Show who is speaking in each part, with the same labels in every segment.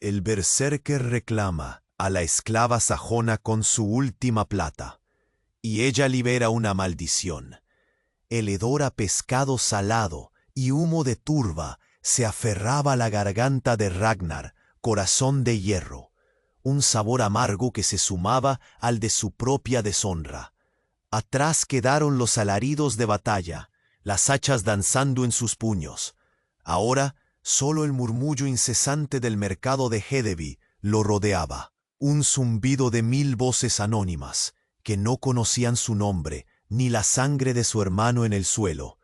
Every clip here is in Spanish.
Speaker 1: El berserker reclama a la esclava sajona con su última plata, y ella libera una maldición. El hedor a pescado salado y humo de turba se aferraba a la garganta de Ragnar, corazón de hierro, un sabor amargo que se sumaba al de su propia deshonra. Atrás quedaron los alaridos de batalla, las hachas danzando en sus puños. Ahora, solo el murmullo incesante del mercado de Hedeby lo rodeaba, un zumbido de 1000 voces anónimas, que no conocían su nombre, ni la sangre de su hermano en el suelo.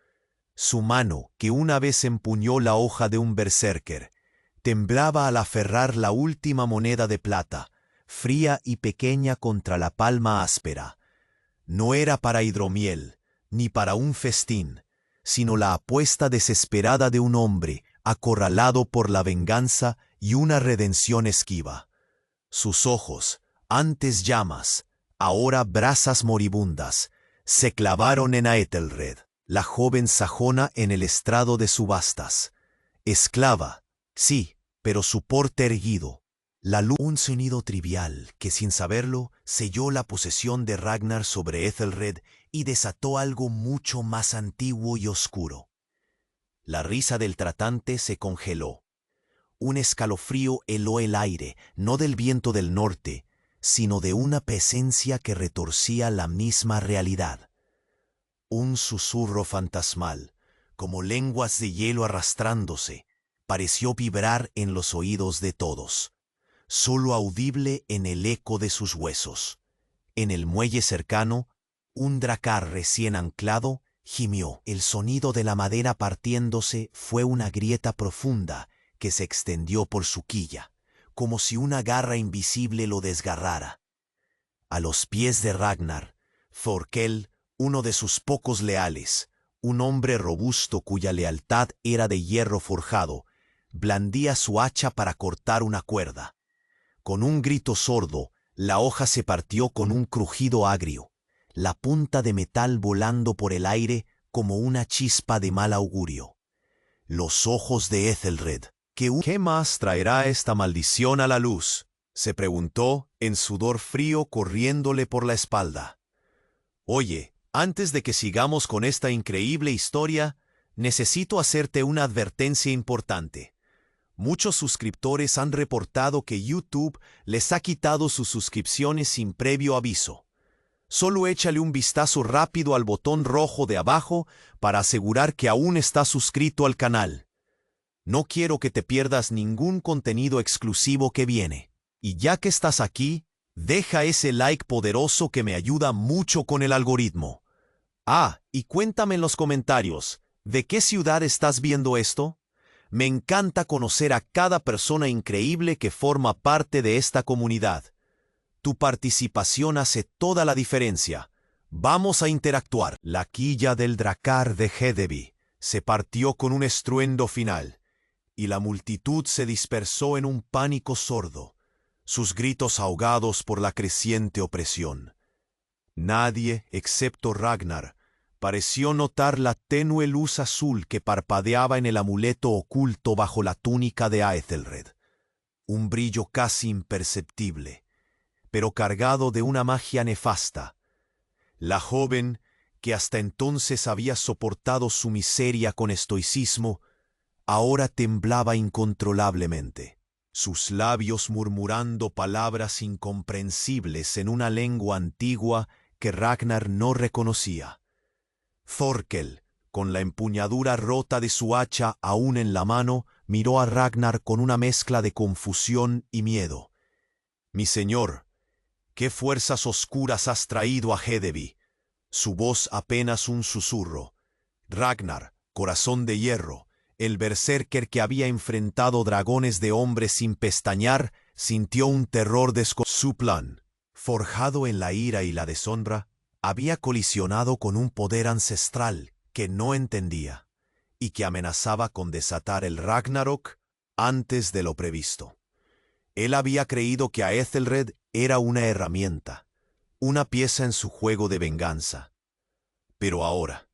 Speaker 1: Su mano, que una vez empuñó la hoja de un berserker, temblaba al aferrar la última moneda de plata, fría y pequeña contra la palma áspera. No era para hidromiel, ni para un festín, sino la apuesta desesperada de un hombre acorralado por la venganza y una redención esquiva. Sus ojos, antes llamas, ahora brasas moribundas, se clavaron en Aethelred, la joven sajona en el estrado de subastas. Esclava, sí, pero su porte erguido. La luz, un sonido trivial que sin saberlo selló la posesión de Ragnar sobre Ethelred y desató algo mucho más antiguo y oscuro. La risa del tratante se congeló. Un escalofrío heló el aire, no del viento del norte, sino de una presencia que retorcía la misma realidad. Un susurro fantasmal, como lenguas de hielo arrastrándose, pareció vibrar en los oídos de todos, solo audible en el eco de sus huesos. En el muelle cercano, un dracar recién anclado gimió. El sonido de la madera partiéndose fue una grieta profunda que se extendió por su quilla, como si una garra invisible lo desgarrara. A los pies de Ragnar, Thorkel, uno de sus pocos leales, un hombre robusto cuya lealtad era de hierro forjado, blandía su hacha para cortar una cuerda. Con un grito sordo, la hoja se partió con un crujido agrio, la punta de metal volando por el aire como una chispa de mal augurio. Los ojos de Ethelred. ¿Qué más traerá esta maldición a la luz?, se preguntó, en sudor frío corriéndole por la espalda. Oye, antes de que sigamos con esta increíble historia, necesito hacerte una advertencia importante. Muchos suscriptores han reportado que YouTube les ha quitado sus suscripciones sin previo aviso. Solo échale un vistazo rápido al botón rojo de abajo para asegurar que aún estás suscrito al canal. No quiero que te pierdas ningún contenido exclusivo que viene. Y ya que estás aquí, deja ese like poderoso que me ayuda mucho con el algoritmo. Ah, y cuéntame en los comentarios, ¿de qué ciudad estás viendo esto? Me encanta conocer a cada persona increíble que forma parte de esta comunidad. Tu participación hace toda la diferencia. Vamos a interactuar. La quilla del dracar de Hedeby se partió con un estruendo final, y la multitud se dispersó en un pánico sordo, sus gritos ahogados por la creciente opresión. Nadie, excepto Ragnar, pareció notar la tenue luz azul que parpadeaba en el amuleto oculto bajo la túnica de Aethelred. Un brillo casi imperceptible, pero cargado de una magia nefasta. La joven, que hasta entonces había soportado su miseria con estoicismo, ahora temblaba incontrolablemente, sus labios murmurando palabras incomprensibles en una lengua antigua que Ragnar no reconocía. Thorkel, con la empuñadura rota de su hacha aún en la mano, miró a Ragnar con una mezcla de confusión y miedo. «Mi señor, ¿qué fuerzas oscuras has traído a Hedeby?». Su voz apenas un susurro. Ragnar, corazón de hierro, el berserker que había enfrentado dragones de hombres sin pestañear, sintió un terror desconocido. Su plan, forjado en la ira y la deshonra, había colisionado con un poder ancestral que no entendía, y que amenazaba con desatar el Ragnarok antes de lo previsto. Él había creído que Aethelred era una herramienta, una pieza en su juego de venganza. Pero ahora,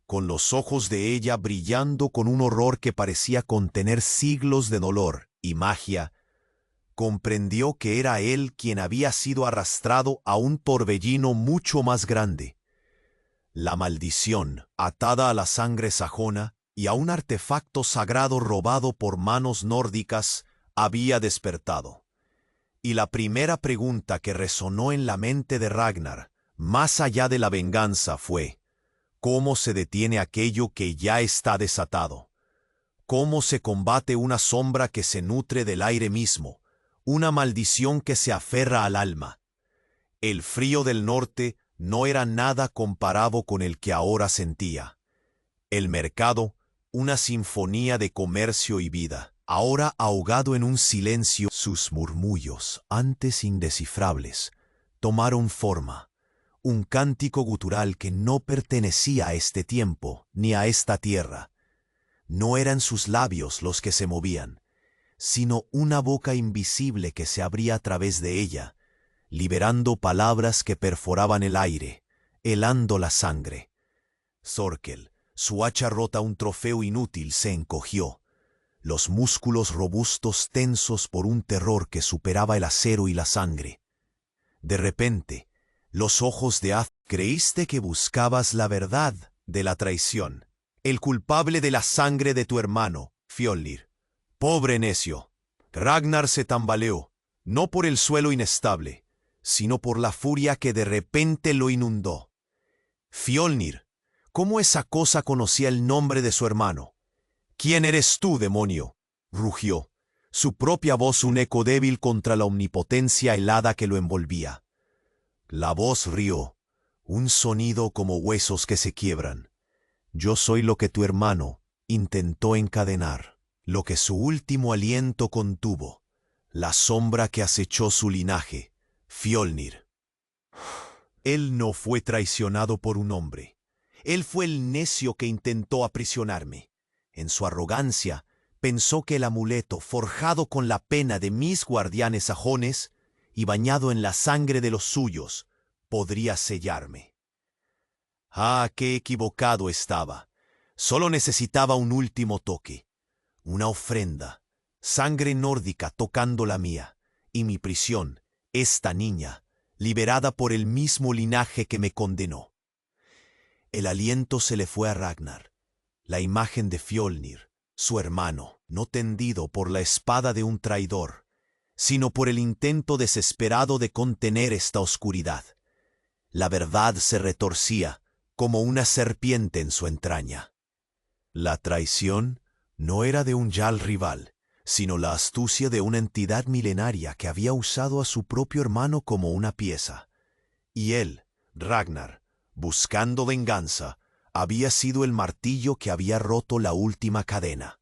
Speaker 1: con los ojos de ella brillando con un horror que parecía contener siglos de dolor y magia, comprendió que era él quien había sido arrastrado a un torbellino mucho más grande. La maldición, atada a la sangre sajona y a un artefacto sagrado robado por manos nórdicas, había despertado. Y la primera pregunta que resonó en la mente de Ragnar, más allá de la venganza, fue: ¿cómo se detiene aquello que ya está desatado? ¿Cómo se combate una sombra que se nutre del aire mismo, una maldición que se aferra al alma? El frío del norte no era nada comparado con el que ahora sentía. El mercado, una sinfonía de comercio y vida, ahora ahogado en un silencio. Sus murmullos, antes indescifrables, tomaron forma, un cántico gutural que no pertenecía a este tiempo ni a esta tierra. No eran sus labios los que se movían, sino una boca invisible que se abría a través de ella, liberando palabras que perforaban el aire, helando la sangre. Thorkel, su hacha rota un trofeo inútil, se encogió, los músculos robustos tensos por un terror que superaba el acero y la sangre. De repente, los ojos de Az. Creíste que buscabas la verdad de la traición, el culpable de la sangre de tu hermano, Fjolnir. Pobre necio. Ragnar se tambaleó, no por el suelo inestable, sino por la furia que de repente lo inundó. Fjolnir, ¿cómo esa cosa conocía el nombre de su hermano? ¿Quién eres tú, demonio?, rugió, su propia voz un eco débil contra la omnipotencia helada que lo envolvía. La voz rió, un sonido como huesos que se quiebran. Yo soy lo que tu hermano intentó encadenar, lo que su último aliento contuvo, la sombra que acechó su linaje, Fjolnir. Él no fue traicionado por un hombre. Él fue el necio que intentó aprisionarme. En su arrogancia, pensó que el amuleto, forjado con la pena de mis guardianes sajones y bañado en la sangre de los suyos, podría sellarme. ¡Ah, qué equivocado estaba! Solo necesitaba un último toque, una ofrenda, sangre nórdica tocando la mía, y mi prisión, esta niña, liberada por el mismo linaje que me condenó. El aliento se le fue a Ragnar, la imagen de Fjolnir, su hermano, no tendido por la espada de un traidor, sino por el intento desesperado de contener esta oscuridad. La verdad se retorcía como una serpiente en su entraña. La traición no era de un Jarl rival, sino la astucia de una entidad milenaria que había usado a su propio hermano como una pieza. Y él, Ragnar, buscando venganza, había sido el martillo que había roto la última cadena.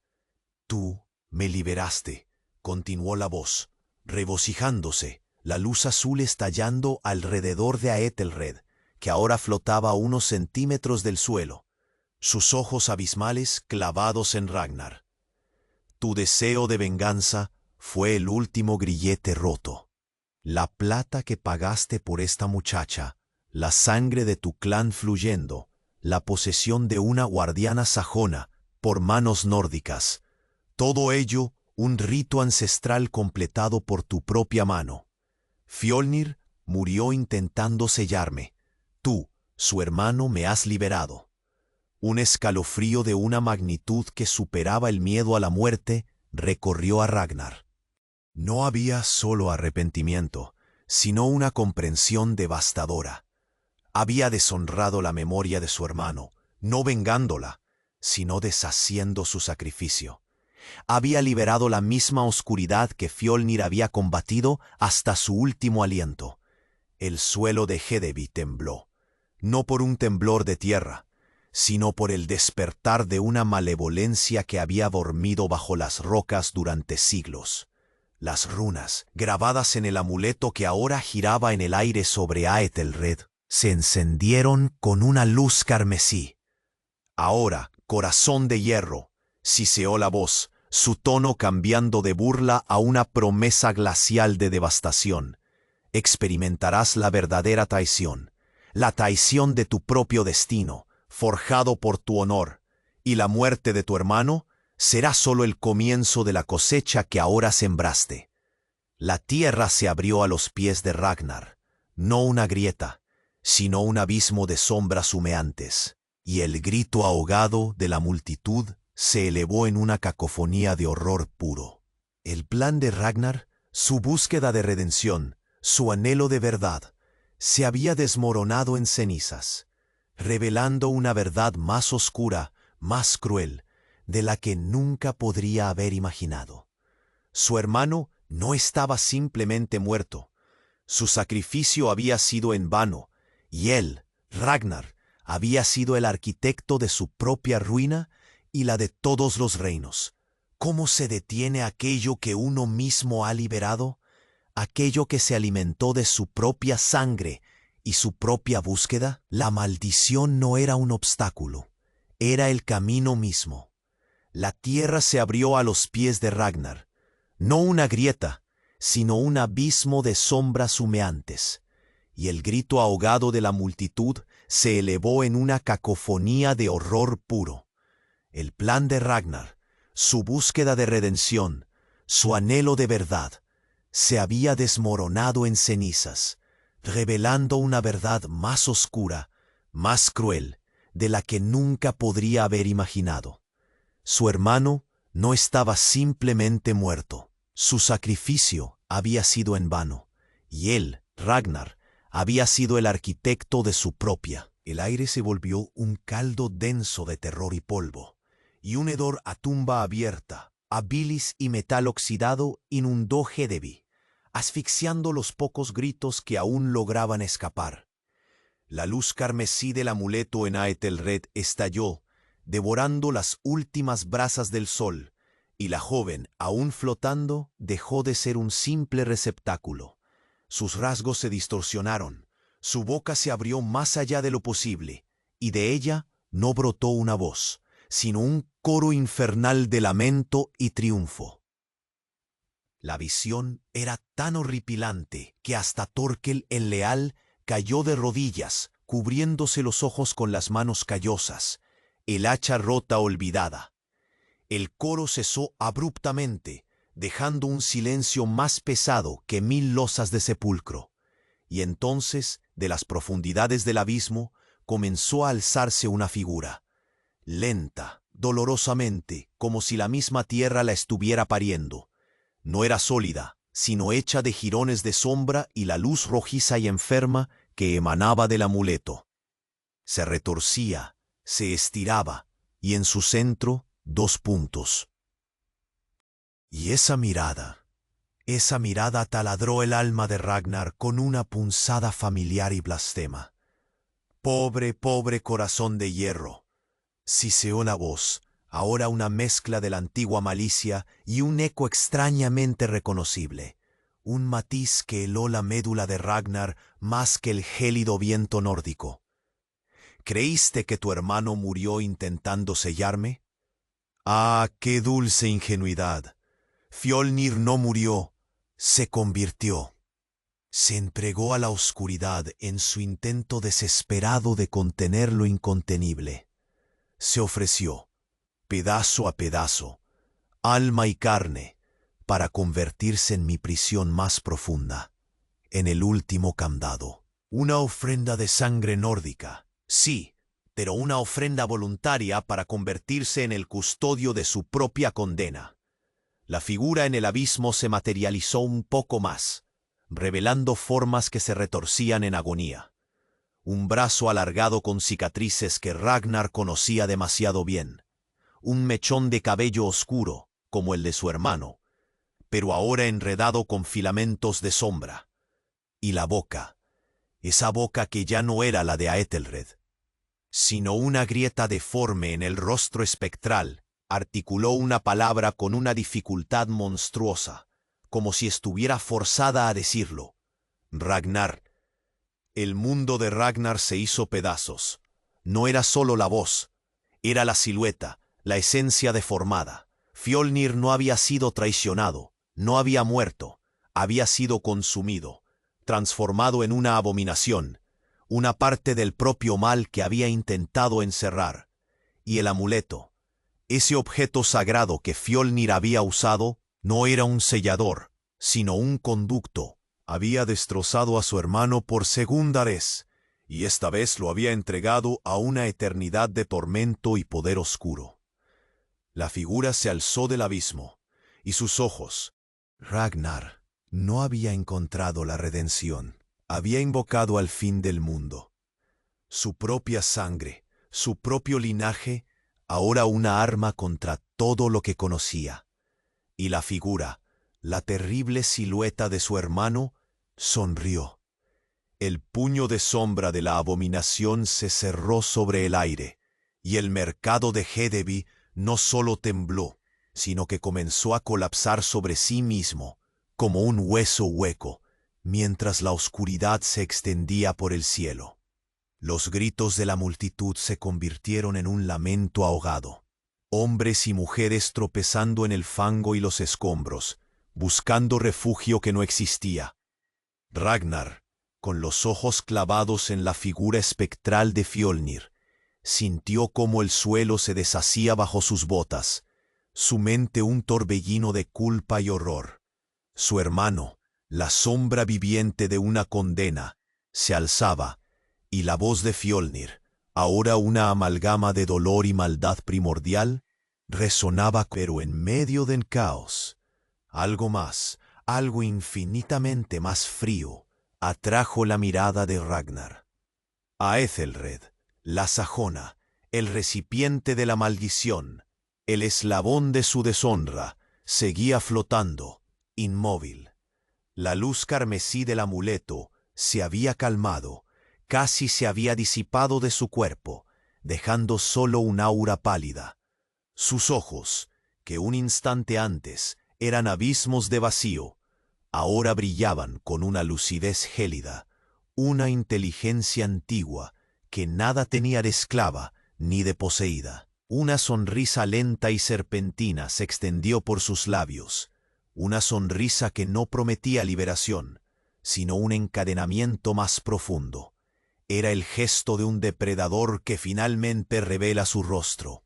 Speaker 1: Tú me liberaste, continuó la voz, regocijándose, la luz azul estallando alrededor de Aethelred, que ahora flotaba a unos centímetros del suelo, sus ojos abismales clavados en Ragnar. Tu deseo de venganza fue el último grillete roto. La plata que pagaste por esta muchacha, la sangre de tu clan fluyendo, la posesión de una guardiana sajona por manos nórdicas, todo ello un rito ancestral completado por tu propia mano. Fjolnir murió intentando sellarme. Tú, su hermano, me has liberado. Un escalofrío de una magnitud que superaba el miedo a la muerte recorrió a Ragnar. No había solo arrepentimiento, sino una comprensión devastadora. Había deshonrado la memoria de su hermano, no vengándola, sino deshaciendo su sacrificio. Había liberado la misma oscuridad que Fjolnir había combatido hasta su último aliento. El suelo de Hedeby tembló, no por un temblor de tierra, sino por el despertar de una malevolencia que había dormido bajo las rocas durante siglos. Las runas, grabadas en el amuleto que ahora giraba en el aire sobre Aethelred, se encendieron con una luz carmesí. Ahora, corazón de hierro, siseó la voz, su tono cambiando de burla a una promesa glacial de devastación. Experimentarás la verdadera traición, la traición de tu propio destino, forjado por tu honor, y la muerte de tu hermano será solo el comienzo de la cosecha que ahora sembraste. La tierra se abrió a los pies de Ragnar, no una grieta, sino un abismo de sombras humeantes, y el grito ahogado de la multitud se elevó en una cacofonía de horror puro. El plan de Ragnar, su búsqueda de redención, su anhelo de verdad, se había desmoronado en cenizas, revelando una verdad más oscura, más cruel, de la que nunca podría haber imaginado. Su hermano no estaba simplemente muerto. Su sacrificio había sido en vano, y él, Ragnar, había sido el arquitecto de su propia ruina y la de todos los reinos. ¿Cómo se detiene aquello que uno mismo ha liberado? Aquello que se alimentó de su propia sangre y su propia búsqueda. La maldición no era un obstáculo, era el camino mismo. La tierra se abrió a los pies de Ragnar, no una grieta, sino un abismo de sombras humeantes, y el grito ahogado de la multitud se elevó en una cacofonía de horror puro. El plan de Ragnar, su búsqueda de redención, su anhelo de verdad, se había desmoronado en cenizas, revelando una verdad más oscura, más cruel, de la que nunca podría haber imaginado. Su hermano no estaba simplemente muerto. Su sacrificio había sido en vano, y él, Ragnar, había sido el arquitecto de su propia. El aire se volvió un caldo denso de terror y polvo, y un hedor a tumba abierta, a bilis y metal oxidado inundó Hedeby, asfixiando los pocos gritos que aún lograban escapar. La luz carmesí del amuleto en Aethelred estalló, devorando las últimas brasas del sol, y la joven, aún flotando, dejó de ser un simple receptáculo. Sus rasgos se distorsionaron, su boca se abrió más allá de lo posible, y de ella no brotó una voz, sino un coro infernal de lamento y triunfo. La visión era tan horripilante que hasta Thorkel el Leal cayó de rodillas, cubriéndose los ojos con las manos callosas, el hacha rota olvidada. El coro cesó abruptamente, dejando un silencio más pesado que 1000 losas de sepulcro. Y entonces, de las profundidades del abismo, comenzó a alzarse una figura, lenta, dolorosamente, como si la misma tierra la estuviera pariendo. No era sólida, sino hecha de jirones de sombra y la luz rojiza y enferma que emanaba del amuleto. Se retorcía, se estiraba, y en su centro 2 puntos. Y esa mirada taladró el alma de Ragnar con una punzada familiar y blasfema. Pobre, pobre corazón de hierro. Siseó la voz, ahora una mezcla de la antigua malicia y un eco extrañamente reconocible, un matiz que heló la médula de Ragnar más que el gélido viento nórdico. ¿Creíste que tu hermano murió intentando sellarme? ¡Ah, qué dulce ingenuidad! Fjolnir no murió, se convirtió. Se entregó a la oscuridad en su intento desesperado de contener lo incontenible. Se ofreció, pedazo a pedazo, alma y carne, para convertirse en mi prisión más profunda, en el último candado. Una ofrenda de sangre nórdica, sí, pero una ofrenda voluntaria para convertirse en el custodio de su propia condena. La figura en el abismo se materializó un poco más, revelando formas que se retorcían en agonía. Un brazo alargado con cicatrices que Ragnar conocía demasiado bien. Un mechón de cabello oscuro, como el de su hermano, pero ahora enredado con filamentos de sombra. Y la boca, esa boca que ya no era la de Aethelred, sino una grieta deforme en el rostro espectral, articuló una palabra con una dificultad monstruosa, como si estuviera forzada a decirlo. Ragnar. El mundo de Ragnar se hizo pedazos. No era solo la voz, era la silueta, la esencia deformada. Fjolnir no había sido traicionado, no había muerto, había sido consumido, transformado en una abominación, una parte del propio mal que había intentado encerrar. Y el amuleto, ese objeto sagrado que Fjolnir había usado, no era un sellador, sino un conducto. Había destrozado a su hermano por segunda vez, y esta vez lo había entregado a una eternidad de tormento y poder oscuro. La figura se alzó del abismo, y sus ojos. Ragnar no había encontrado la redención, había invocado al fin del mundo. Su propia sangre, su propio linaje, ahora una arma contra todo lo que conocía. Y la figura, la terrible silueta de su hermano, sonrió. El puño de sombra de la abominación se cerró sobre el aire, y el mercado de Hedeby no solo tembló, sino que comenzó a colapsar sobre sí mismo, como un hueso hueco, mientras la oscuridad se extendía por el cielo. Los gritos de la multitud se convirtieron en un lamento ahogado. Hombres y mujeres tropezando en el fango y los escombros, buscando refugio que no existía. Ragnar, con los ojos clavados en la figura espectral de Fjolnir, sintió cómo el suelo se deshacía bajo sus botas, su mente un torbellino de culpa y horror. Su hermano, la sombra viviente de una condena, se alzaba, y la voz de Fjolnir, ahora una amalgama de dolor y maldad primordial, resonaba, pero en medio del caos. Algo más, algo infinitamente más frío, atrajo la mirada de Ragnar. A Ethelred, la sajona, el recipiente de la maldición, el eslabón de su deshonra, seguía flotando, inmóvil. La luz carmesí del amuleto se había calmado, casi se había disipado de su cuerpo, dejando solo un aura pálida. Sus ojos, que un instante antes eran abismos de vacío, ahora brillaban con una lucidez gélida, una inteligencia antigua que nada tenía de esclava ni de poseída. Una sonrisa lenta y serpentina se extendió por sus labios, una sonrisa que no prometía liberación, sino un encadenamiento más profundo. Era el gesto de un depredador que finalmente revela su rostro.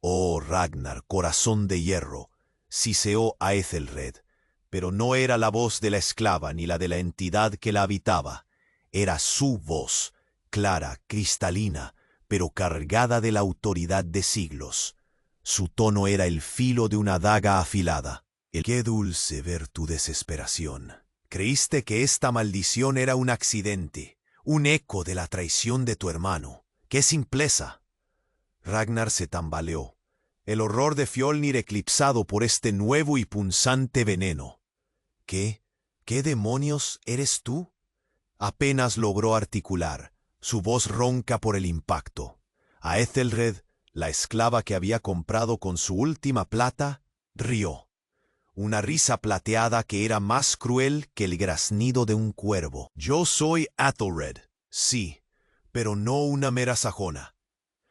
Speaker 1: Oh, Ragnar, corazón de hierro, siseó a Ethelred, pero no era la voz de la esclava ni la de la entidad que la habitaba. Era su voz, clara, cristalina, pero cargada de la autoridad de siglos. Su tono era el filo de una daga afilada. Qué dulce ver tu desesperación. Creíste que esta maldición era un accidente, un eco de la traición de tu hermano. ¡Qué simpleza! Ragnar se tambaleó, el horror de Fjolnir eclipsado por este nuevo y punzante veneno. ¿Qué demonios eres tú? Apenas logró articular, su voz ronca por el impacto. A Ethelred, la esclava que había comprado con su última plata, rió. Una risa plateada que era más cruel que el graznido de un cuervo. Yo soy Ethelred, sí, pero no una mera sajona.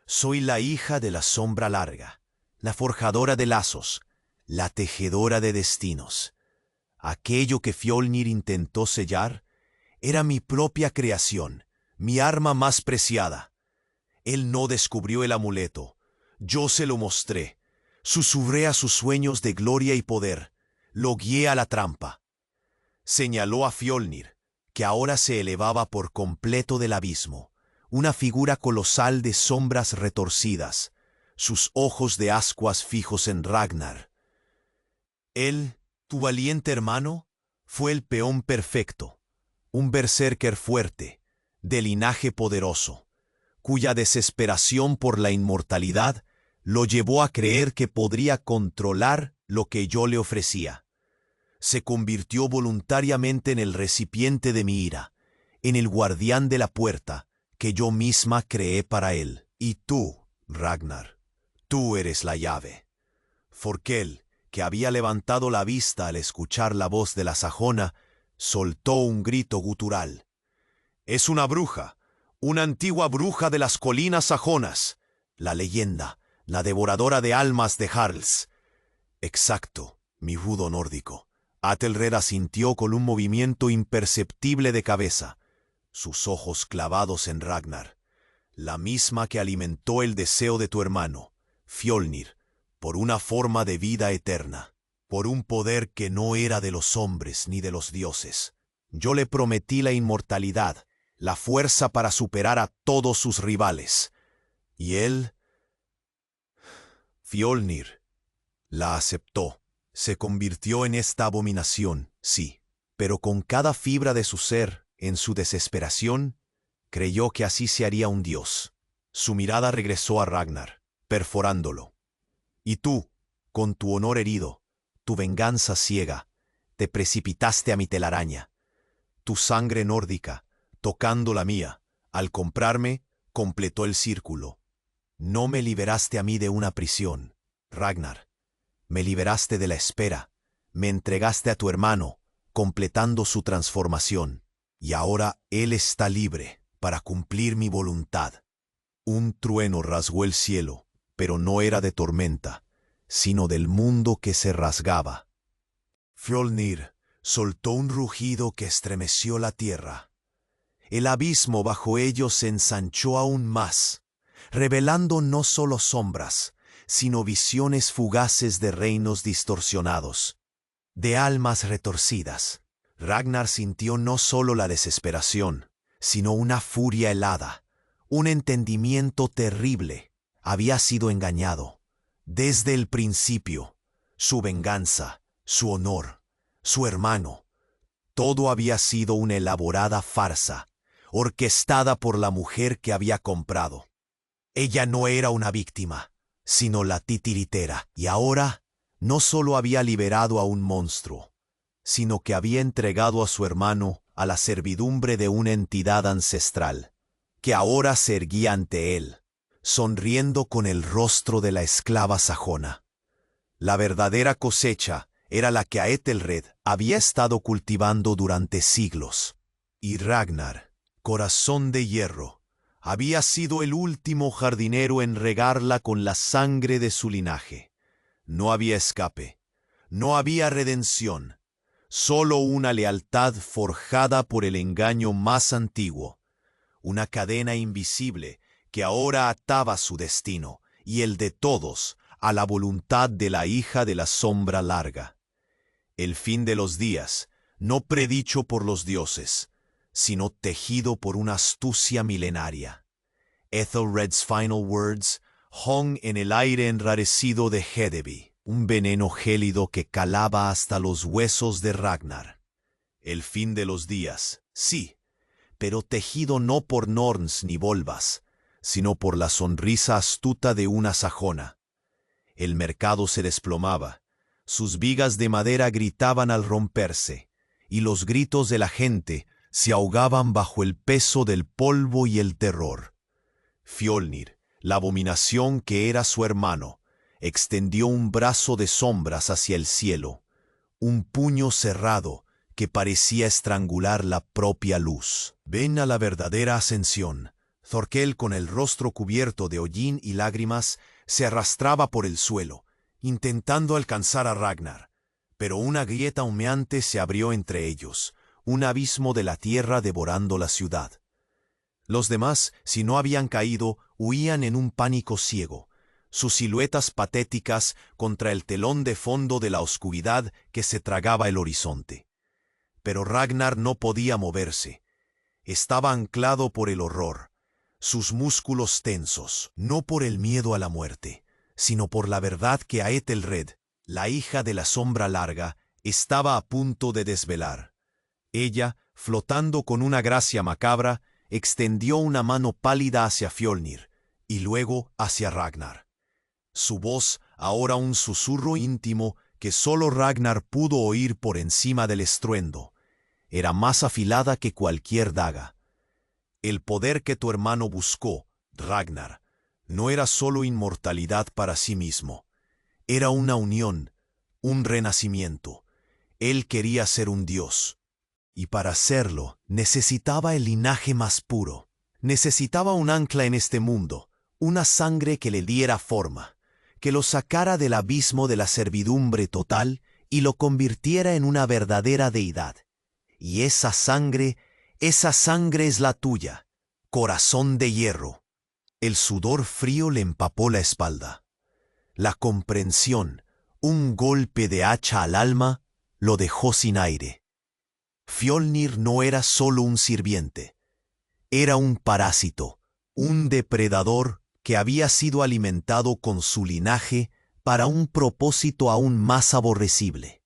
Speaker 1: Soy la hija de la sombra larga, la forjadora de lazos, la tejedora de destinos. Aquello que Fjolnir intentó sellar era mi propia creación, mi arma más preciada. Él no descubrió el amuleto, yo se lo mostré, susurré a sus sueños de gloria y poder, lo guié a la trampa. Señaló a Fjolnir, que ahora se elevaba por completo del abismo, una figura colosal de sombras retorcidas, sus ojos de ascuas fijos en Ragnar. Él, tu valiente hermano, fue el peón perfecto, un berserker fuerte, de linaje poderoso, cuya desesperación por la inmortalidad lo llevó a creer que podría controlar lo que yo le ofrecía. Se convirtió voluntariamente en el recipiente de mi ira, en el guardián de la puerta que yo misma creé para él. Y tú, Ragnar, tú eres la llave. Forkel, que había levantado la vista al escuchar la voz de la sajona, soltó un grito gutural. Es una bruja, una antigua bruja de las colinas sajonas, la leyenda, la devoradora de almas de Jarls. Exacto, mi rudo nórdico. Ethelred asintió con un movimiento imperceptible de cabeza, sus ojos clavados en Ragnar, la misma que alimentó el deseo de tu hermano, Fjolnir, por una forma de vida eterna. por un poder que no era de los hombres ni de los dioses. Yo le prometí la inmortalidad, la fuerza para superar a todos sus rivales. Y él, Fjolnir, la aceptó. Se convirtió en esta abominación, sí, pero con cada fibra de su ser, en su desesperación, creyó que así se haría un dios. Su mirada regresó a Ragnar, perforándolo. Y tú, con tu honor herido, tu venganza ciega, te precipitaste a mi telaraña. Tu sangre nórdica, tocando la mía, al comprarme, completó el círculo. No me liberaste a mí de una prisión, Ragnar. Me liberaste de la espera, me entregaste a tu hermano, completando su transformación, y ahora él está libre para cumplir mi voluntad. Un trueno rasgó el cielo, pero no era de tormenta, sino del mundo que se rasgaba. Fjolnir soltó un rugido que estremeció la tierra. El abismo bajo ellos se ensanchó aún más, revelando no solo sombras, sino visiones fugaces de reinos distorsionados, de almas retorcidas. Ragnar sintió no solo la desesperación, sino una furia helada, un entendimiento terrible. Había sido engañado. Desde el principio, su venganza, su honor, su hermano, todo había sido una elaborada farsa, orquestada por la mujer que había comprado. Ella no era una víctima, sino la titiritera, y ahora no solo había liberado a un monstruo, sino que había entregado a su hermano a la servidumbre de una entidad ancestral, que ahora se erguía ante él, sonriendo con el rostro de la esclava sajona. La verdadera cosecha era la que Aethelred había estado cultivando durante siglos, y Ragnar, corazón de hierro, había sido el último jardinero en regarla con la sangre de su linaje. No había escape, no había redención, solo una lealtad forjada por el engaño más antiguo, una cadena invisible que ahora ataba su destino y el de todos a la voluntad de la hija de la sombra larga. El fin de los días, no predicho por los dioses, sino tejido por una astucia milenaria. Ethelred's final words hung en el aire enrarecido de Hedeby, un veneno gélido que calaba hasta los huesos de Ragnar. El fin de los días, sí, pero tejido no por Norns ni Volvas, sino por la sonrisa astuta de una sajona. El mercado se desplomaba, sus vigas de madera gritaban al romperse, y los gritos de la gente se ahogaban bajo el peso del polvo y el terror. Fjolnir, la abominación que era su hermano, extendió un brazo de sombras hacia el cielo, un puño cerrado que parecía estrangular la propia luz. Ven a la verdadera ascensión. Thorkel, con el rostro cubierto de hollín y lágrimas, se arrastraba por el suelo, intentando alcanzar a Ragnar, pero una grieta humeante se abrió entre ellos, un abismo de la tierra devorando la ciudad. Los demás, si no habían caído, huían en un pánico ciego, sus siluetas patéticas contra el telón de fondo de la oscuridad que se tragaba el horizonte. Pero Ragnar no podía moverse. Estaba anclado por el horror, sus músculos tensos, no por el miedo a la muerte, sino por la verdad que Aethelred, la hija de la sombra larga, estaba a punto de desvelar. Ella, flotando con una gracia macabra, extendió una mano pálida hacia Fjolnir, y luego hacia Ragnar. Su voz, ahora un susurro íntimo que solo Ragnar pudo oír por encima del estruendo, era más afilada que cualquier daga. El poder que tu hermano buscó, Ragnar, no era solo inmortalidad para sí mismo. Era una unión, un renacimiento. Él quería ser un dios. Y para hacerlo, necesitaba el linaje más puro. Necesitaba un ancla en este mundo, una sangre que le diera forma, que lo sacara del abismo de la servidumbre total y lo convirtiera en una verdadera deidad. Y esa sangre es la tuya, corazón de hierro. El sudor frío le empapó la espalda. La comprensión, Un golpe de hacha al alma lo dejó sin aire. Fjolnir no era solo un sirviente. Era un parásito, un depredador que había sido alimentado con su linaje para un propósito aún más aborrecible.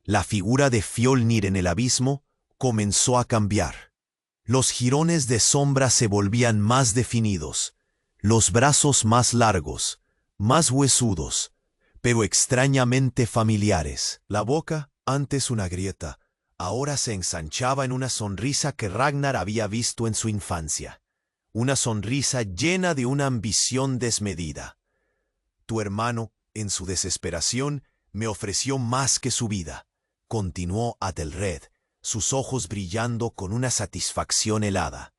Speaker 1: La figura de Fjolnir en el abismo comenzó a cambiar. Los jirones de sombra se volvían más definidos, los brazos más largos, más huesudos, pero extrañamente familiares. La boca, antes una grieta, ahora se ensanchaba en una sonrisa que Ragnar había visto en su infancia. Una sonrisa llena de una ambición desmedida. Tu hermano, en su desesperación, me ofreció más que su vida, continuó Aethelred, sus ojos brillando con una satisfacción helada.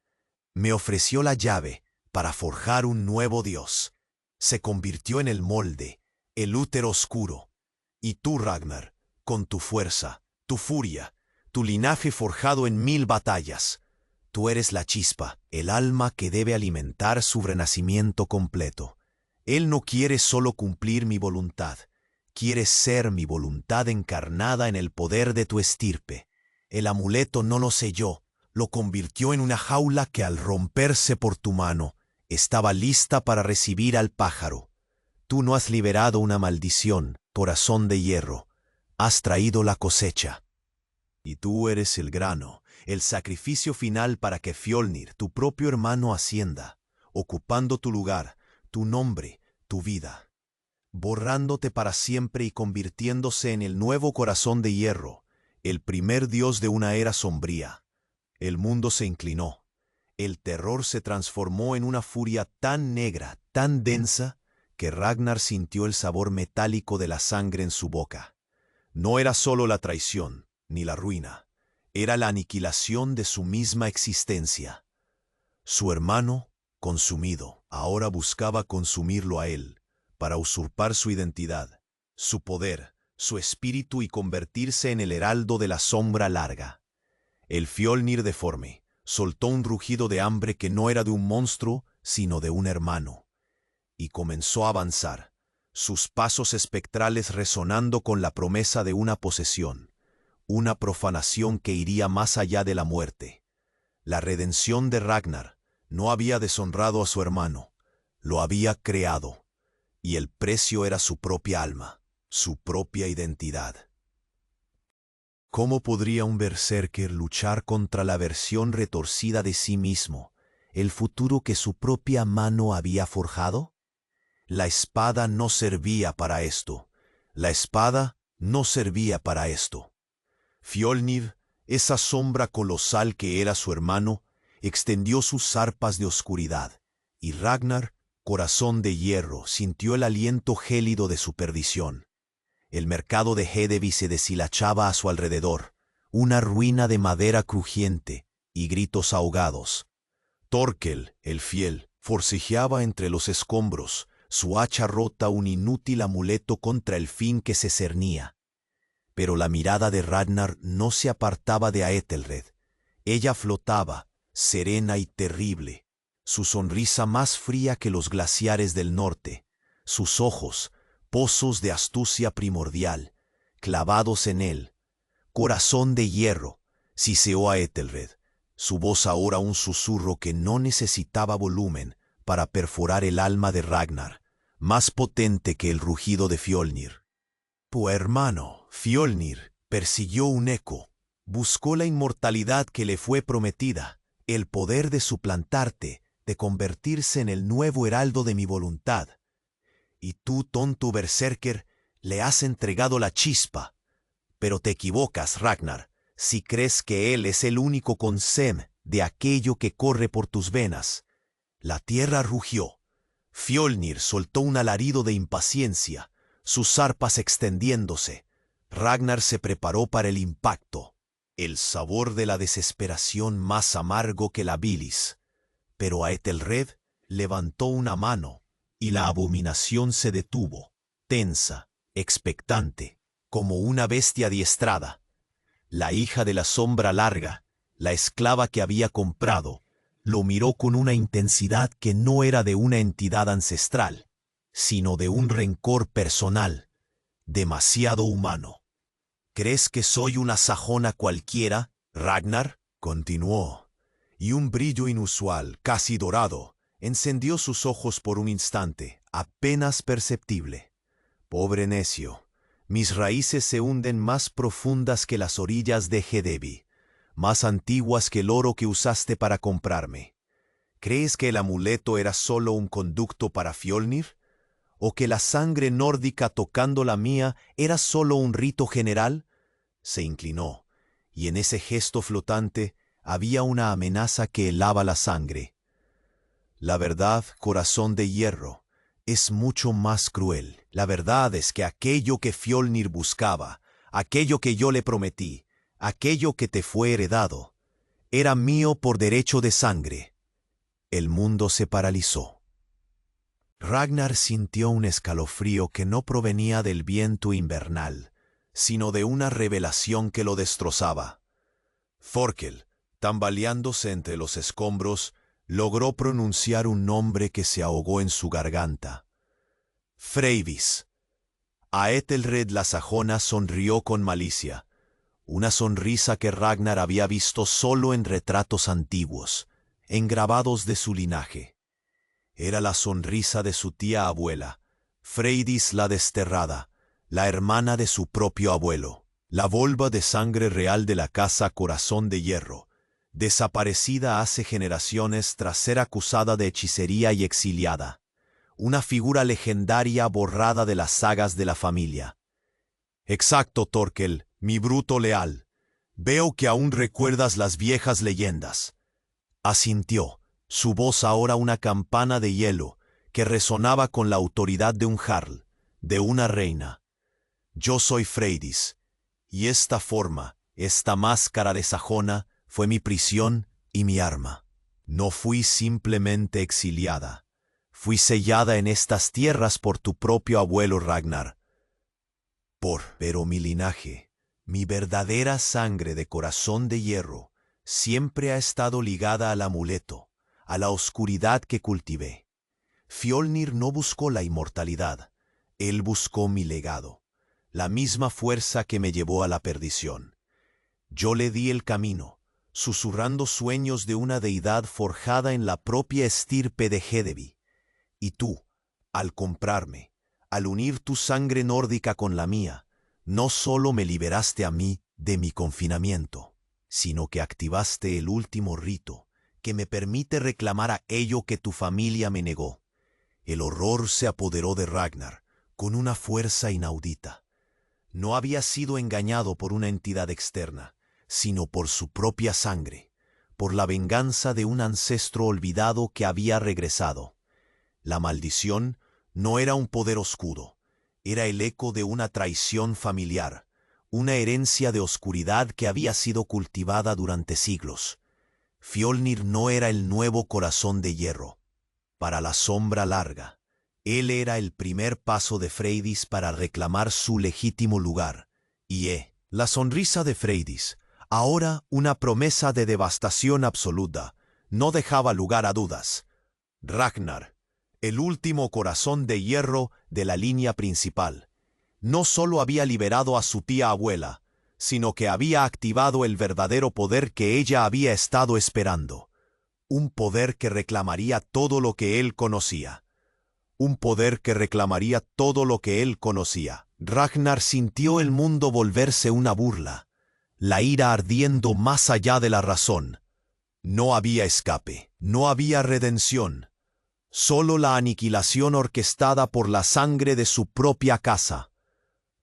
Speaker 1: Me ofreció la llave para forjar un nuevo dios. Se convirtió en el molde, el útero oscuro. Y tú, Ragnar, con tu fuerza, tu furia, tu linaje forjado en 1000 batallas, tú eres la chispa, el alma que debe alimentar su renacimiento completo. Él no quiere solo cumplir mi voluntad, quiere ser mi voluntad encarnada en el poder de tu estirpe. El amuleto no lo selló, lo convirtió en una jaula que al romperse por tu mano, estaba lista para recibir al pájaro. Tú no has liberado una maldición, corazón de hierro, has traído la cosecha. Y tú eres el grano, el sacrificio final para que Fjolnir, tu propio hermano, ascienda, ocupando tu lugar, tu nombre, tu vida, borrándote para siempre y convirtiéndose en el nuevo corazón de hierro, el primer dios de una era sombría. El mundo se inclinó. El terror se transformó en una furia tan negra, tan densa, que Ragnar sintió el sabor metálico de la sangre en su boca. No era solo la traición, ni la ruina, era la aniquilación de su misma existencia. Su hermano, consumido, ahora buscaba consumirlo a él, para usurpar su identidad, su poder, su espíritu y convertirse en el heraldo de la sombra larga. El Fjolnir deforme soltó un rugido de hambre que no era de un monstruo, sino de un hermano, y comenzó a avanzar, sus pasos espectrales resonando con la promesa de una posesión, una profanación que iría más allá de la muerte. La redención de Ragnar no había deshonrado a su hermano, lo había creado, y el precio era su propia alma, su propia identidad. ¿Cómo podría un berserker luchar contra la versión retorcida de sí mismo, el futuro que su propia mano había forjado? La espada no servía para esto. La espada no servía para esto. Fjolnir, esa sombra colosal que era su hermano, extendió sus zarpas de oscuridad, y Ragnar, corazón de hierro, sintió el aliento gélido de su perdición. El mercado de Hedeby se deshilachaba a su alrededor, una ruina de madera crujiente y gritos ahogados. Thorkel, el fiel, forcejeaba entre los escombros, su hacha rota un inútil amuleto contra el fin que se cernía. Pero la mirada de Ragnar no se apartaba de Aethelred. Ella flotaba, serena y terrible, su sonrisa más fría que los glaciares del norte, sus ojos, pozos de astucia primordial, clavados en él. Corazón de hierro, siseó Aethelred, su voz ahora un susurro que no necesitaba volumen para perforar el alma de Ragnar, más potente que el rugido de Fjolnir. Tu hermano, Fjolnir, persiguió un eco, buscó la inmortalidad que le fue prometida, el poder de suplantarte, de convertirse en el nuevo heraldo de mi voluntad. Y tú, tonto berserker, le has entregado la chispa. Pero te equivocas, Ragnar, si crees que él es el único consem de aquello que corre por tus venas. La tierra rugió. Fjolnir soltó un alarido de impaciencia, sus zarpas extendiéndose. Ragnar se preparó para el impacto, el sabor de la desesperación más amargo que la bilis. Pero Aethelred levantó una mano, y la abominación se detuvo, tensa, expectante, como una bestia adiestrada. La hija de la sombra larga, la esclava que había comprado, lo miró con una intensidad que no era de una entidad ancestral, sino de un rencor personal, demasiado humano. ¿Crees que soy una sajona cualquiera, Ragnar? Continuó, y un brillo inusual, casi dorado, encendió sus ojos por un instante, apenas perceptible. Pobre necio, mis raíces se hunden más profundas que las orillas de Hedevi, más antiguas que el oro que usaste para comprarme. ¿Crees que el amuleto era solo un conducto para Fjolnir? ¿O que la sangre nórdica tocando la mía era solo un rito general? Se inclinó, y en ese gesto flotante había una amenaza que helaba la sangre. La verdad, corazón de hierro, es mucho más cruel. La verdad es que aquello que Fjolnir buscaba, aquello que yo le prometí, aquello que te fue heredado, era mío por derecho de sangre. El mundo se paralizó. Ragnar sintió un escalofrío que no provenía del viento invernal, sino de una revelación que lo destrozaba. Thorkel, tambaleándose entre los escombros, logró pronunciar un nombre que se ahogó en su garganta. Freydis. A Ethelred la sajona sonrió con malicia, una sonrisa que Ragnar había visto solo en retratos antiguos, engrabados de su linaje. Era la sonrisa de su tía abuela, Freydis la desterrada, la hermana de su propio abuelo, la volva de sangre real de la casa Corazón de Hierro, desaparecida hace generaciones tras ser acusada de hechicería y exiliada, una figura legendaria borrada de las sagas de la familia. Exacto, Thorkel, mi bruto leal. Veo que aún recuerdas las viejas leyendas. Asintió, su voz ahora una campana de hielo que resonaba con la autoridad de un jarl, de una reina. Yo soy Freydis, y esta forma, esta máscara de sajona, fue mi prisión y mi arma. No fui simplemente exiliada. Fui sellada en estas tierras por tu propio abuelo Ragnar. Pero mi linaje, mi verdadera sangre de corazón de hierro, siempre ha estado ligada al amuleto, a la oscuridad que cultivé. Fjolnir no buscó la inmortalidad, él buscó mi legado, la misma fuerza que me llevó a la perdición. Yo le di el camino, susurrando sueños de una deidad forjada en la propia estirpe de Hedevi. Y tú, al comprarme, al unir tu sangre nórdica con la mía, no solo me liberaste a mí de mi confinamiento, sino que activaste el último rito que me permite reclamar aquello que tu familia me negó. El horror se apoderó de Ragnar con una fuerza inaudita. No había sido engañado por una entidad externa, sino por su propia sangre, por la venganza de un ancestro olvidado que había regresado. La maldición no era un poder oscuro, era el eco de una traición familiar, una herencia de oscuridad que había sido cultivada durante siglos. Fjolnir no era el nuevo corazón de hierro. Para la sombra larga, él era el primer paso de Freydis para reclamar su legítimo lugar. Y la sonrisa de Freydis, ahora una promesa de devastación absoluta, no dejaba lugar a dudas. Ragnar, el último corazón de hierro de la línea principal, no solo había liberado a su tía abuela, sino que había activado el verdadero poder que ella había estado esperando. Un poder que reclamaría todo lo que él conocía. Un poder que reclamaría todo lo que él conocía. Ragnar sintió el mundo volverse una burla, la ira ardiendo más allá de la razón. No había escape, no había redención. Solo la aniquilación orquestada por la sangre de su propia casa.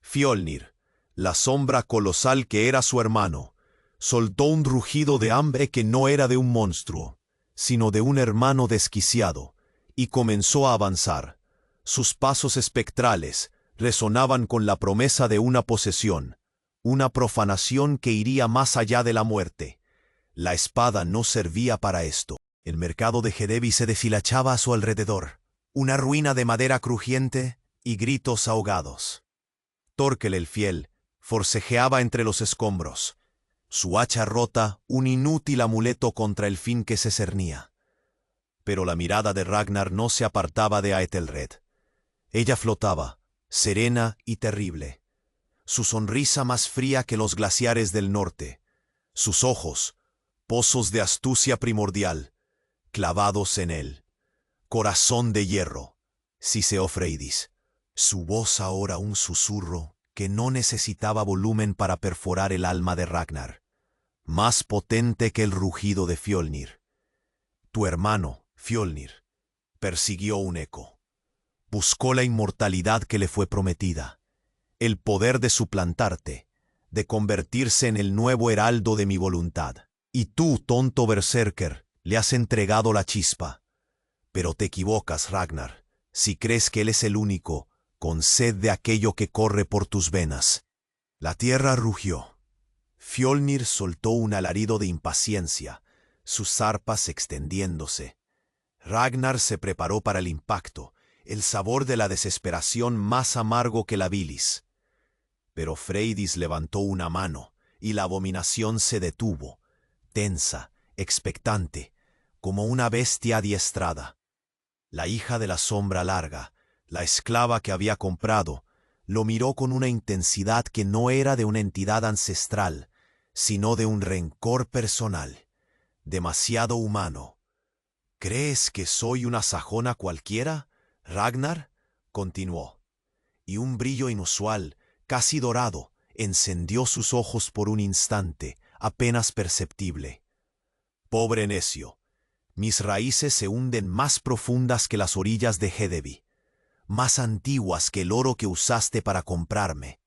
Speaker 1: Fjolnir, la sombra colosal que era su hermano, soltó un rugido de hambre que no era de un monstruo, sino de un hermano desquiciado, y comenzó a avanzar. Sus pasos espectrales resonaban con la promesa de una posesión, una profanación que iría más allá de la muerte. La espada no servía para esto. El mercado de Hedevi se deshilachaba a su alrededor, una ruina de madera crujiente y gritos ahogados. Thorkel el fiel forcejeaba entre los escombros, su hacha rota, un inútil amuleto contra el fin que se cernía. Pero la mirada de Ragnar no se apartaba de Aethelred. Ella flotaba, serena y terrible. Su sonrisa más fría que los glaciares del norte. Sus ojos, pozos de astucia primordial, clavados en él. Corazón de hierro, siseó Freydis. Su voz ahora un susurro que no necesitaba volumen para perforar el alma de Ragnar. Más potente que el rugido de Fjolnir. Tu hermano, Fjolnir, persiguió un eco. Buscó la inmortalidad que le fue prometida, el poder de suplantarte, de convertirse en el nuevo heraldo de mi voluntad. Y tú, tonto berserker, le has entregado la chispa. Pero te equivocas, Ragnar, si crees que él es el único, con sed de aquello que corre por tus venas. La tierra rugió. Fjolnir soltó un alarido de impaciencia, sus zarpas extendiéndose. Ragnar se preparó para el impacto, el sabor de la desesperación más amargo que la bilis. Pero Freydis levantó una mano, y la abominación se detuvo, tensa, expectante, como una bestia adiestrada. La hija de la sombra larga, la esclava que había comprado, lo miró con una intensidad que no era de una entidad ancestral, sino de un rencor personal, demasiado humano. ¿Crees que soy una sajona cualquiera, Ragnar? Continuó, y un brillo inusual, casi dorado, encendió sus ojos por un instante, apenas perceptible. Pobre necio, mis raíces se hunden más profundas que las orillas de Hedeby, más antiguas que el oro que usaste para comprarme.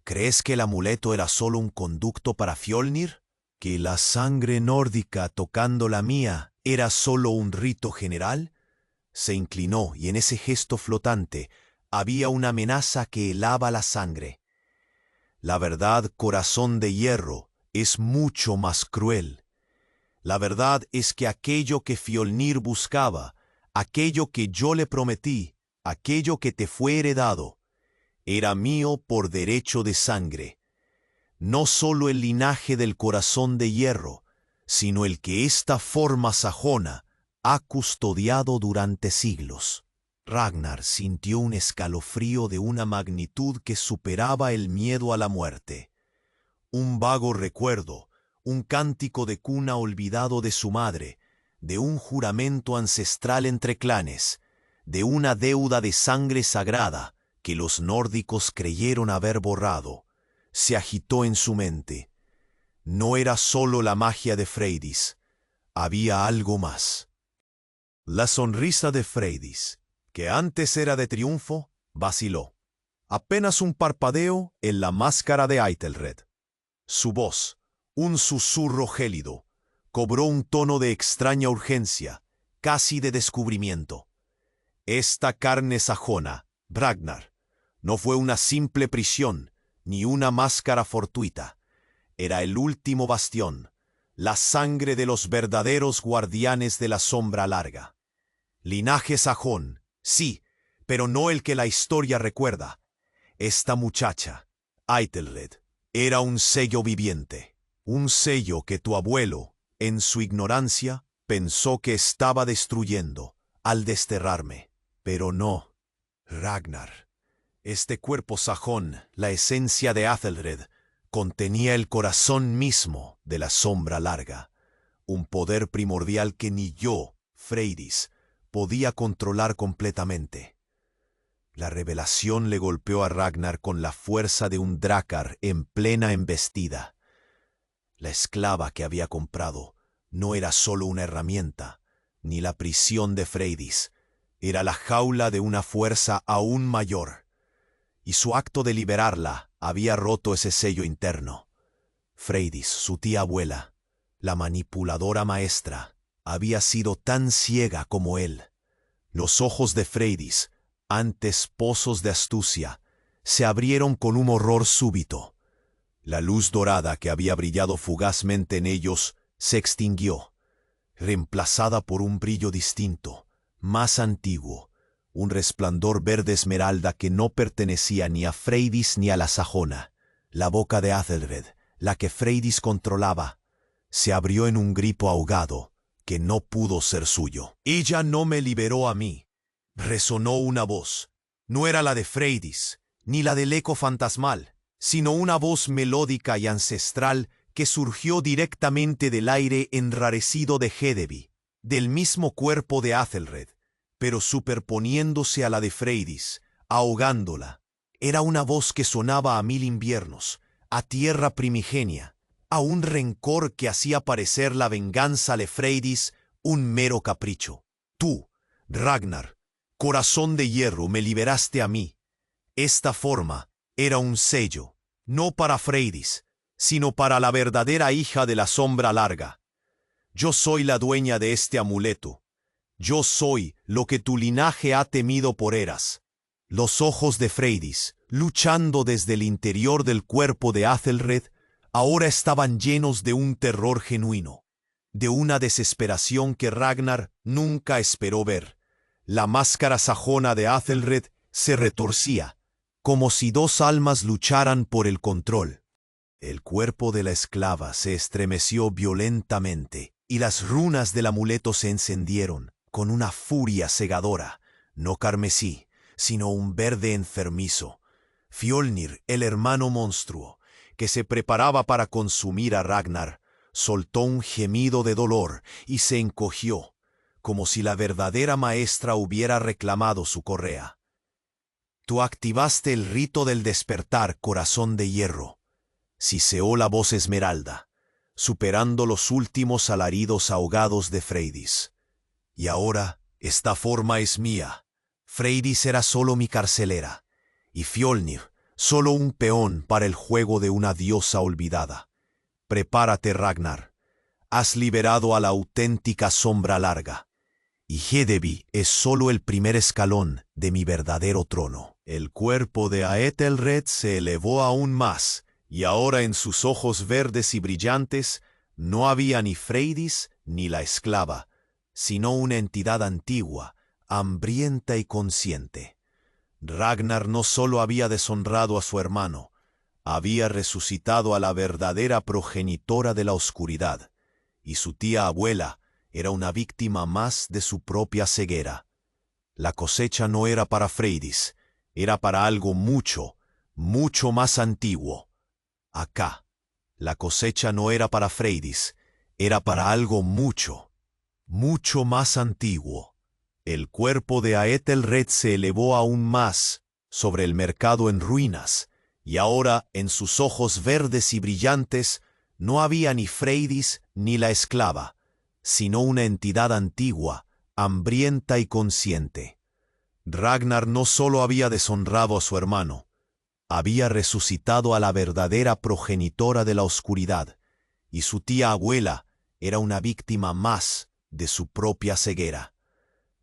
Speaker 1: ¿Crees que el amuleto era solo un conducto para Fjolnir? ¿Que la sangre nórdica tocando la mía era solo un rito general? Se inclinó y en ese gesto flotante había una amenaza que helaba la sangre. La verdad, corazón de hierro, es mucho más cruel. La verdad es que aquello que Fjolnir buscaba, aquello que yo le prometí, aquello que te fue heredado, era mío por derecho de sangre. No solo el linaje del corazón de hierro, sino el que esta forma sajona ha custodiado durante siglos. Ragnar sintió un escalofrío de una magnitud que superaba el miedo a la muerte. Un vago recuerdo, un cántico de cuna olvidado de su madre, de un juramento ancestral entre clanes, de una deuda de sangre sagrada que los nórdicos creyeron haber borrado, se agitó en su mente. No era solo la magia de Freydis, había algo más. La sonrisa de Freydis, que antes era de triunfo, vaciló. Apenas un parpadeo en la máscara de Aethelred. Su voz, un susurro gélido, cobró un tono de extraña urgencia, casi de descubrimiento. Esta carne sajona, Ragnar, no fue una simple prisión, ni una máscara fortuita. Era el último bastión, la sangre de los verdaderos guardianes de la sombra larga. Linaje sajón, sí, pero no el que la historia recuerda. Esta muchacha, Aethelred, era un sello viviente, un sello que tu abuelo, en su ignorancia, pensó que estaba destruyendo al desterrarme. Pero no, Ragnar. Este cuerpo sajón, la esencia de Aethelred, contenía el corazón mismo de la sombra larga, un poder primordial que ni yo, Freydis, podía controlar completamente. La revelación le golpeó a Ragnar con la fuerza de un drácar en plena embestida. La esclava que había comprado no era solo una herramienta, ni la prisión de Freydis, era la jaula de una fuerza aún mayor, y su acto de liberarla había roto ese sello interno. Freydis, su tía abuela, la manipuladora maestra, había sido tan ciega como él. Los ojos de Freydis, antes pozos de astucia, se abrieron con un horror súbito. La luz dorada que había brillado fugazmente en ellos se extinguió, reemplazada por un brillo distinto, más antiguo, un resplandor verde esmeralda que no pertenecía ni a Freydis ni a la sajona. La boca de Aethelred, la que Freydis controlaba, se abrió en un grito ahogado que no pudo ser suyo. «Ella no me liberó a mí», resonó una voz, No era la de Freydis, ni la del eco fantasmal, sino una voz melódica y ancestral que surgió directamente del aire enrarecido de Hedeby, del mismo cuerpo de Athelred, pero superponiéndose a la de Freydis, ahogándola. Era una voz que sonaba a 1000 inviernos, a tierra primigenia, a un rencor que hacía parecer la venganza de Freydis un mero capricho. Tú, Ragnar, corazón de hierro, me liberaste a mí. Esta forma era un sello, no para Freydis, sino para la verdadera hija de la sombra larga. Yo soy la dueña de este amuleto. Yo soy lo que tu linaje ha temido por eras. Los ojos de Freydis, luchando desde el interior del cuerpo de Athelred, ahora estaban llenos de un terror genuino, de una desesperación que Ragnar nunca esperó ver. La máscara sajona de Athelred se retorcía, como si dos almas lucharan por el control. El cuerpo de la esclava se estremeció violentamente, y las runas del amuleto se encendieron con una furia cegadora, no carmesí, sino un verde enfermizo. Fjolnir, el hermano monstruo, que se preparaba para consumir a Ragnar, soltó un gemido de dolor y se encogió, como si la verdadera maestra hubiera reclamado su correa. Tú activaste el rito del despertar, corazón de hierro, siseó la voz esmeralda, superando los últimos alaridos ahogados de Freydis. Y ahora, esta forma es mía. Freydis era solo mi carcelera, y Fjolnir, solo un peón para el juego de una diosa olvidada. Prepárate, Ragnar. Has liberado a la auténtica sombra larga, y Hedeby es solo el primer escalón de mi verdadero trono. El cuerpo de Aethelred se elevó aún más, y ahora en sus ojos verdes y brillantes no había ni Freydis ni la esclava, sino una entidad antigua, hambrienta y consciente. Ragnar no solo había deshonrado a su hermano, había resucitado a la verdadera progenitora de la oscuridad, y su tía abuela era una víctima más de su propia ceguera. La cosecha no era para Freydis, era para algo mucho, mucho más antiguo. Acá, la cosecha no era para Freydis, era para algo mucho, mucho más antiguo. El cuerpo de Aethelred se elevó aún más sobre el mercado en ruinas, y ahora en sus ojos verdes y brillantes no había ni Freydis ni la esclava, sino una entidad antigua, hambrienta y consciente. Ragnar no solo había deshonrado a su hermano, había resucitado a la verdadera progenitora de la oscuridad, y su tía abuela era una víctima más de su propia ceguera.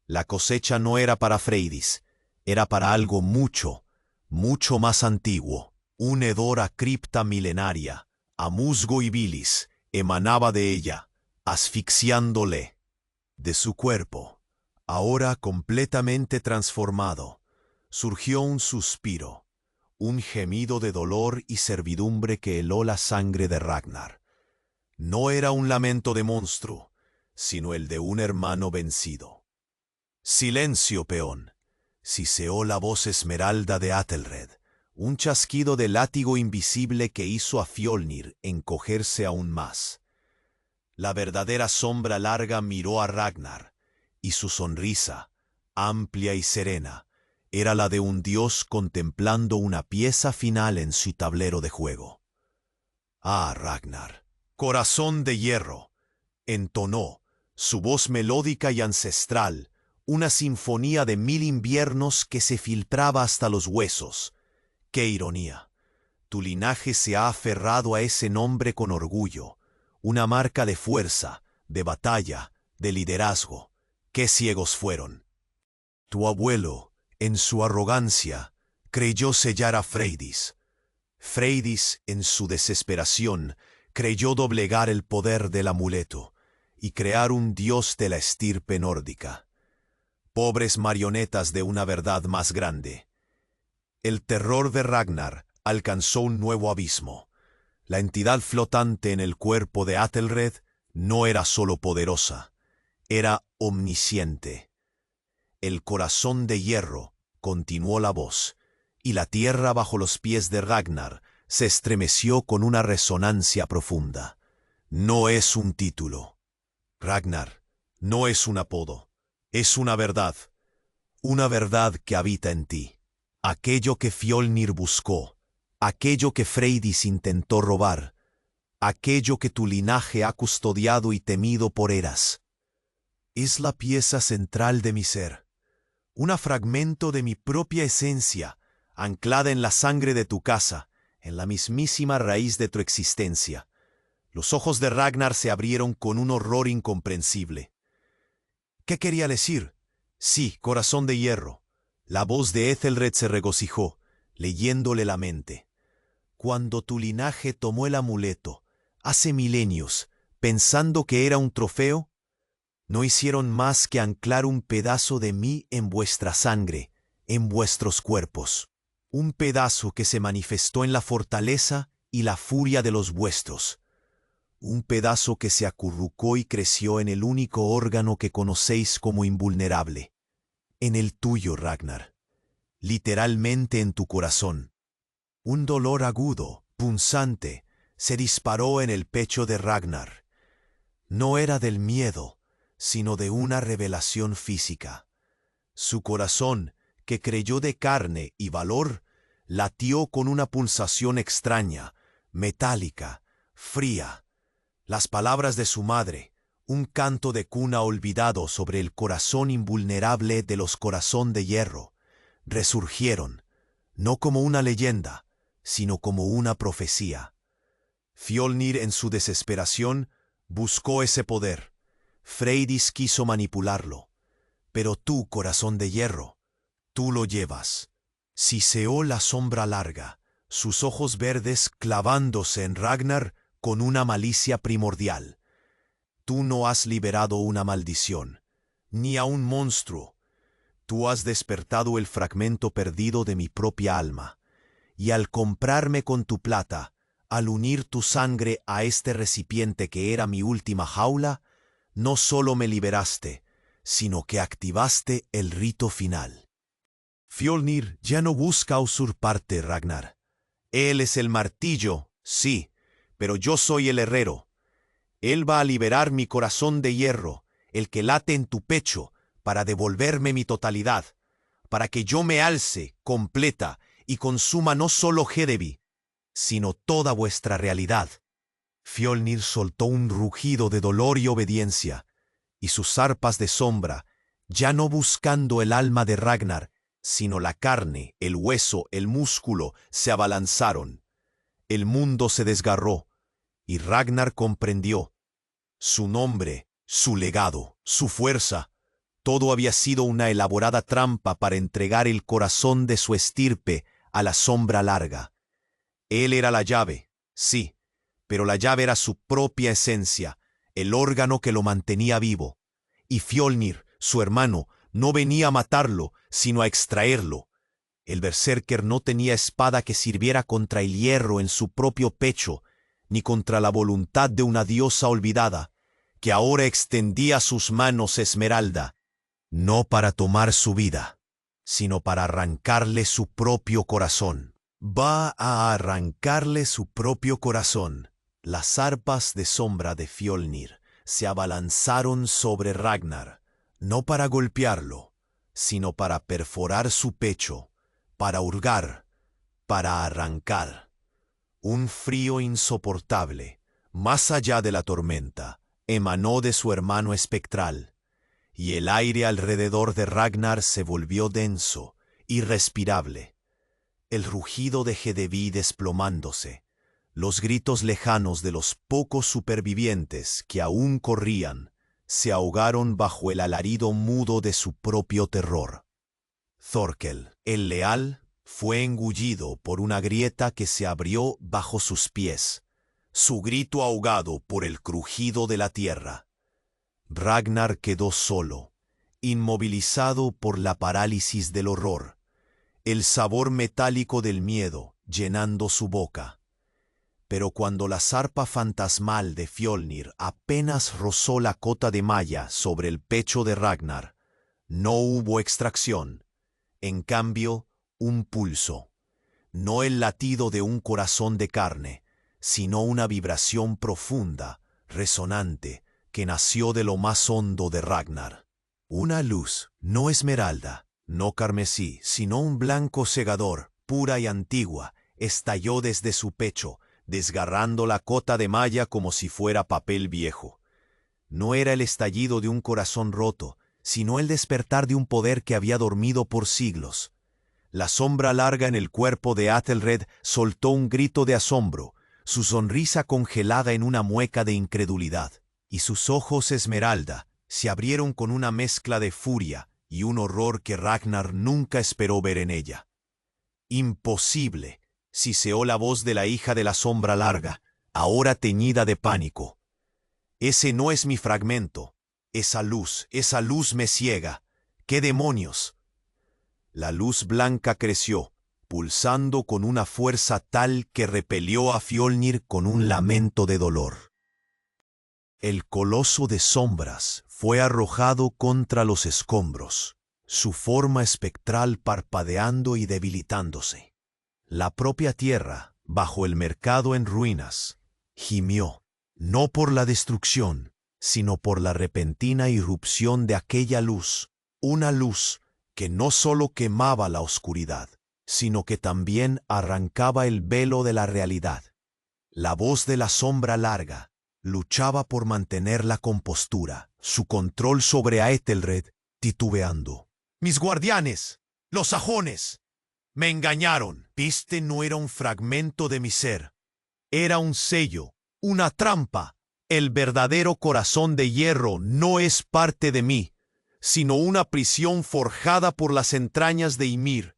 Speaker 1: La cosecha no era para Freydis, era para algo mucho, mucho más antiguo. Una hedora cripta milenaria, a musgo y bilis, emanaba de ella, asfixiándole. De su cuerpo, ahora completamente transformado, surgió un suspiro, un gemido de dolor y servidumbre que heló la sangre de Ragnar. No era un lamento de monstruo, sino el de un hermano vencido. «Silencio, peón», siseó la voz esmeralda de Athelred, un chasquido de látigo invisible que hizo a Fjolnir encogerse aún más. La verdadera sombra larga miró a Ragnar, y su sonrisa, amplia y serena, era la de un dios contemplando una pieza final en su tablero de juego. «Ah, Ragnar, corazón de hierro», entonó, su voz melódica y ancestral, una sinfonía de 1000 inviernos que se filtraba hasta los huesos. ¡Qué ironía! Tu linaje se ha aferrado a ese nombre con orgullo, una marca de fuerza, de batalla, de liderazgo. ¡Qué ciegos fueron! Tu abuelo, en su arrogancia, creyó sellar a Freydis. Freydis, en su desesperación, creyó doblegar el poder del amuleto y crear un dios de la estirpe nórdica. Pobres marionetas de una verdad más grande. El terror de Ragnar alcanzó un nuevo abismo. La entidad flotante en el cuerpo de Athelred no era solo poderosa, era omnisciente. El corazón de hierro continuó la voz, y la tierra bajo los pies de Ragnar se estremeció con una resonancia profunda. No es un título. Ragnar, no es un apodo. Es una verdad que habita en ti. Aquello que Fjolnir buscó, aquello que Freydis intentó robar, aquello que tu linaje ha custodiado y temido por eras. Es la pieza central de mi ser, un fragmento de mi propia esencia, anclada en la sangre de tu casa, en la mismísima raíz de tu existencia. Los ojos de Ragnar se abrieron con un horror incomprensible. ¿Qué quería decir? Sí, corazón de hierro. La voz de Ethelred se regocijó, leyéndole la mente. Cuando tu linaje tomó el amuleto, hace milenios, pensando que era un trofeo, no hicieron más que anclar un pedazo de mí en vuestra sangre, en vuestros cuerpos. Un pedazo que se manifestó en la fortaleza y la furia de los vuestros. Un pedazo que se acurrucó y creció en el único órgano que conocéis como invulnerable. En el tuyo, Ragnar. Literalmente en tu corazón. Un dolor agudo, punzante, se disparó en el pecho de Ragnar. No era del miedo, sino de una revelación física. Su corazón, que creyó de carne y valor, latió con una pulsación extraña, metálica, fría. Las palabras de su madre, un canto de cuna olvidado sobre el corazón invulnerable de los corazón de hierro, resurgieron, no como una leyenda, sino como una profecía. Fjolnir, en su desesperación, buscó ese poder. Freydis quiso manipularlo. Pero tú, corazón de hierro, tú lo llevas. Siseó la sombra larga, sus ojos verdes clavándose en Ragnar con una malicia primordial. Tú no has liberado una maldición, ni a un monstruo. Tú has despertado el fragmento perdido de mi propia alma, y al comprarme con tu plata, al unir tu sangre a este recipiente que era mi última jaula, no solo me liberaste, sino que activaste el rito final. Fjolnir ya no busca usurparte, Ragnar. Él es el martillo, sí, pero yo soy el herrero. Él va a liberar mi corazón de hierro, el que late en tu pecho, para devolverme mi totalidad, para que yo me alce, completa, y consuma no solo Hedevi, sino toda vuestra realidad. Fjolnir soltó un rugido de dolor y obediencia, y sus arpas de sombra, ya no buscando el alma de Ragnar, sino la carne, el hueso, el músculo, se abalanzaron. El mundo se desgarró, y Ragnar comprendió. Su nombre, su legado, su fuerza, todo había sido una elaborada trampa para entregar el corazón de su estirpe a la sombra larga. Él era la llave, sí, pero la llave era su propia esencia, el órgano que lo mantenía vivo. Y Fjolnir, su hermano, no venía a matarlo, sino a extraerlo. El berserker no tenía espada que sirviera contra el hierro en su propio pecho, ni contra la voluntad de una diosa olvidada, que ahora extendía sus manos esmeralda, no para tomar su vida, sino para arrancarle su propio corazón. Va a arrancarle su propio corazón. Las arpas de sombra de Fjolnir se abalanzaron sobre Ragnar, no para golpearlo, sino para perforar su pecho, para hurgar, para arrancar. Un frío insoportable, más allá de la tormenta, emanó de su hermano espectral, y el aire alrededor de Ragnar se volvió denso, irrespirable. El rugido de Hedevi desplomándose, los gritos lejanos de los pocos supervivientes que aún corrían, se ahogaron bajo el alarido mudo de su propio terror. Thorkel, el leal, fue engullido por una grieta que se abrió bajo sus pies, su grito ahogado por el crujido de la tierra. Ragnar quedó solo, inmovilizado por la parálisis del horror, el sabor metálico del miedo llenando su boca. Pero cuando la zarpa fantasmal de Fjolnir apenas rozó la cota de malla sobre el pecho de Ragnar, no hubo extracción. En cambio, un pulso. No el latido de un corazón de carne, sino una vibración profunda, resonante, que nació de lo más hondo de Ragnar. Una luz, no esmeralda, no carmesí, sino un blanco cegador, pura y antigua, estalló desde su pecho, desgarrando la cota de malla como si fuera papel viejo. No era el estallido de un corazón roto, sino el despertar de un poder que había dormido por siglos. La sombra larga en el cuerpo de Aethelred soltó un grito de asombro, su sonrisa congelada en una mueca de incredulidad, y sus ojos esmeralda se abrieron con una mezcla de furia y un horror que Ragnar nunca esperó ver en ella. «Imposible», siseó la voz de la hija de la sombra larga, ahora teñida de pánico. «Ese no es mi fragmento. Esa luz me ciega. ¿Qué demonios?» La luz blanca creció, pulsando con una fuerza tal que repelió a Fjolnir con un lamento de dolor. El coloso de sombras fue arrojado contra los escombros, su forma espectral parpadeando y debilitándose. La propia tierra, bajo el mercado en ruinas, gimió, no por la destrucción, sino por la repentina irrupción de aquella luz, una luz que no solo quemaba la oscuridad, sino que también arrancaba el velo de la realidad. La voz de la sombra larga luchaba por mantener la compostura, su control sobre Aethelred titubeando. «Mis guardianes, los sajones, me engañaron. Este no era un fragmento de mi ser. Era un sello, una trampa. El verdadero corazón de hierro no es parte de mí, sino una prisión forjada por las entrañas de Ymir,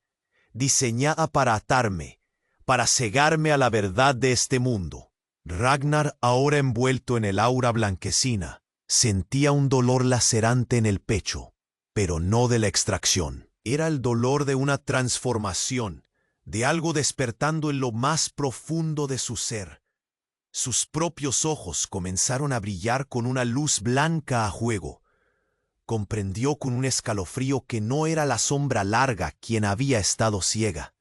Speaker 1: diseñada para atarme, para cegarme a la verdad de este mundo». Ragnar, ahora envuelto en el aura blanquecina, sentía un dolor lacerante en el pecho, pero no de la extracción. Era el dolor de una transformación, de algo despertando en lo más profundo de su ser. Sus propios ojos comenzaron a brillar con una luz blanca a juego. Comprendió con un escalofrío que no era la sombra larga quien había estado ciega.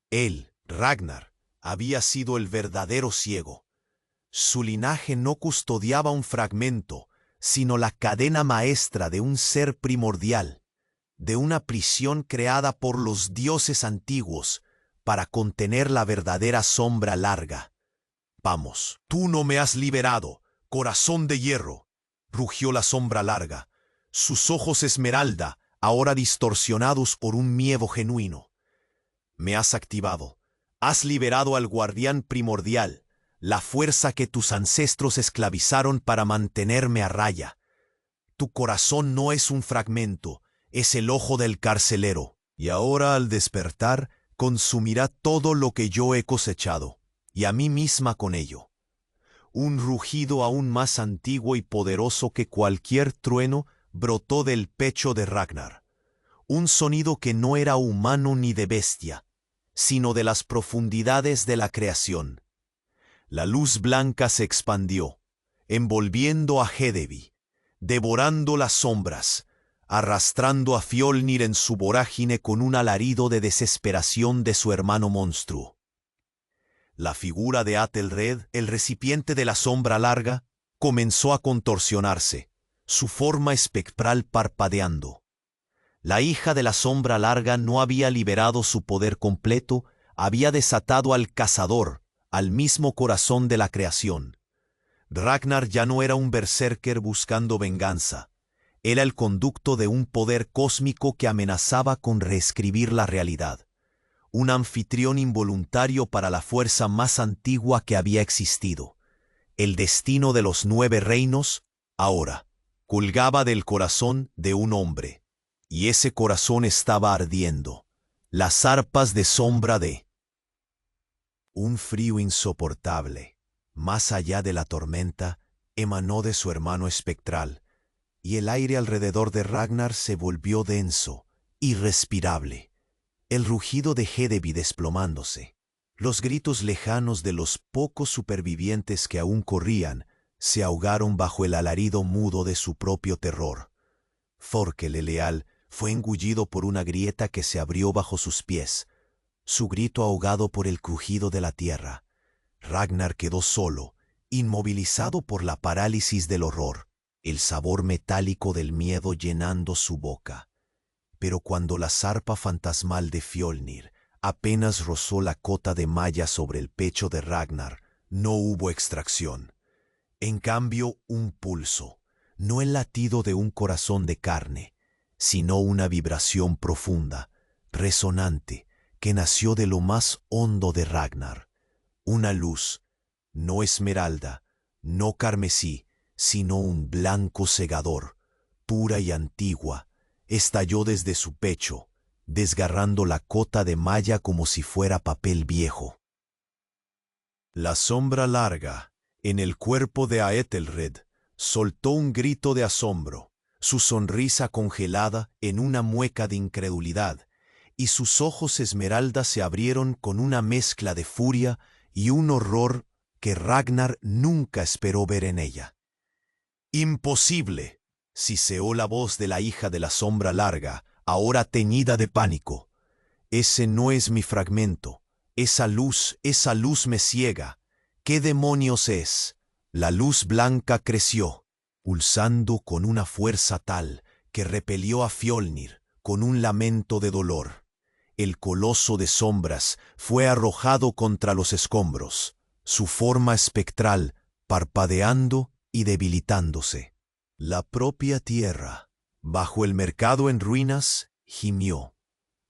Speaker 1: Él, Ragnar, había sido el verdadero ciego. Su linaje no custodiaba un fragmento, sino la cadena maestra de un ser primordial, de una prisión creada por los dioses antiguos para contener la verdadera sombra larga. «Vamos, tú no me has liberado, corazón de hierro», rugió la sombra larga, sus ojos esmeralda ahora distorsionados por un miedo genuino. «Me has activado, has liberado al guardián primordial, la fuerza que tus ancestros esclavizaron para mantenerme a raya. Tu corazón no es un fragmento, es el ojo del carcelero, y ahora al despertar consumirá todo lo que yo he cosechado, y a mí misma con ello». Un rugido aún más antiguo y poderoso que cualquier trueno brotó del pecho de Ragnar. Un sonido que no era humano ni de bestia, sino de las profundidades de la creación. La luz blanca se expandió, envolviendo a Hedeby, devorando las sombras, arrastrando a Fjolnir en su vorágine con un alarido de desesperación de su hermano monstruo. La figura de Aethelred, el recipiente de la sombra larga, comenzó a contorsionarse, su forma espectral parpadeando. La hija de la sombra larga no había liberado su poder completo, había desatado al cazador, al mismo corazón de la creación. Ragnar ya no era un berserker buscando venganza, era el conducto de un poder cósmico que amenazaba con reescribir la realidad. Un anfitrión involuntario para la fuerza más antigua que había existido. El destino de los 9 reinos, ahora, colgaba del corazón de un hombre, y ese corazón estaba ardiendo. Las arpas de sombra de... Un frío insoportable, más allá de la tormenta, emanó de su hermano espectral, y el aire alrededor de Ragnar se volvió denso, irrespirable. El rugido de Hedeby desplomándose, los gritos lejanos de los pocos supervivientes que aún corrían, se ahogaron bajo el alarido mudo de su propio terror. Thorkel el leal fue engullido por una grieta que se abrió bajo sus pies, su grito ahogado por el crujido de la tierra. Ragnar quedó solo, inmovilizado por la parálisis del horror, el sabor metálico del miedo llenando su boca. Pero cuando la zarpa fantasmal de Fjolnir apenas rozó la cota de malla sobre el pecho de Ragnar, no hubo extracción. En cambio, un pulso, no el latido de un corazón de carne, sino una vibración profunda, resonante, que nació de lo más hondo de Ragnar. Una luz, no esmeralda, no carmesí, sino un blanco cegador, pura y antigua, estalló desde su pecho, desgarrando la cota de malla como si fuera papel viejo. La sombra larga, en el cuerpo de Aethelred, soltó un grito de asombro, su sonrisa congelada en una mueca de incredulidad, y sus ojos esmeraldas se abrieron con una mezcla de furia y un horror que Ragnar nunca esperó ver en ella. «¡Imposible!», siseó la voz de la hija de la sombra larga, ahora teñida de pánico. «Ese no es mi fragmento. Esa luz me ciega. ¿Qué demonios es?». La luz blanca creció, pulsando con una fuerza tal que repelió a Fjolnir con un lamento de dolor. El coloso de sombras fue arrojado contra los escombros, su forma espectral parpadeando y debilitándose. La propia tierra, bajo el mercado en ruinas, gimió,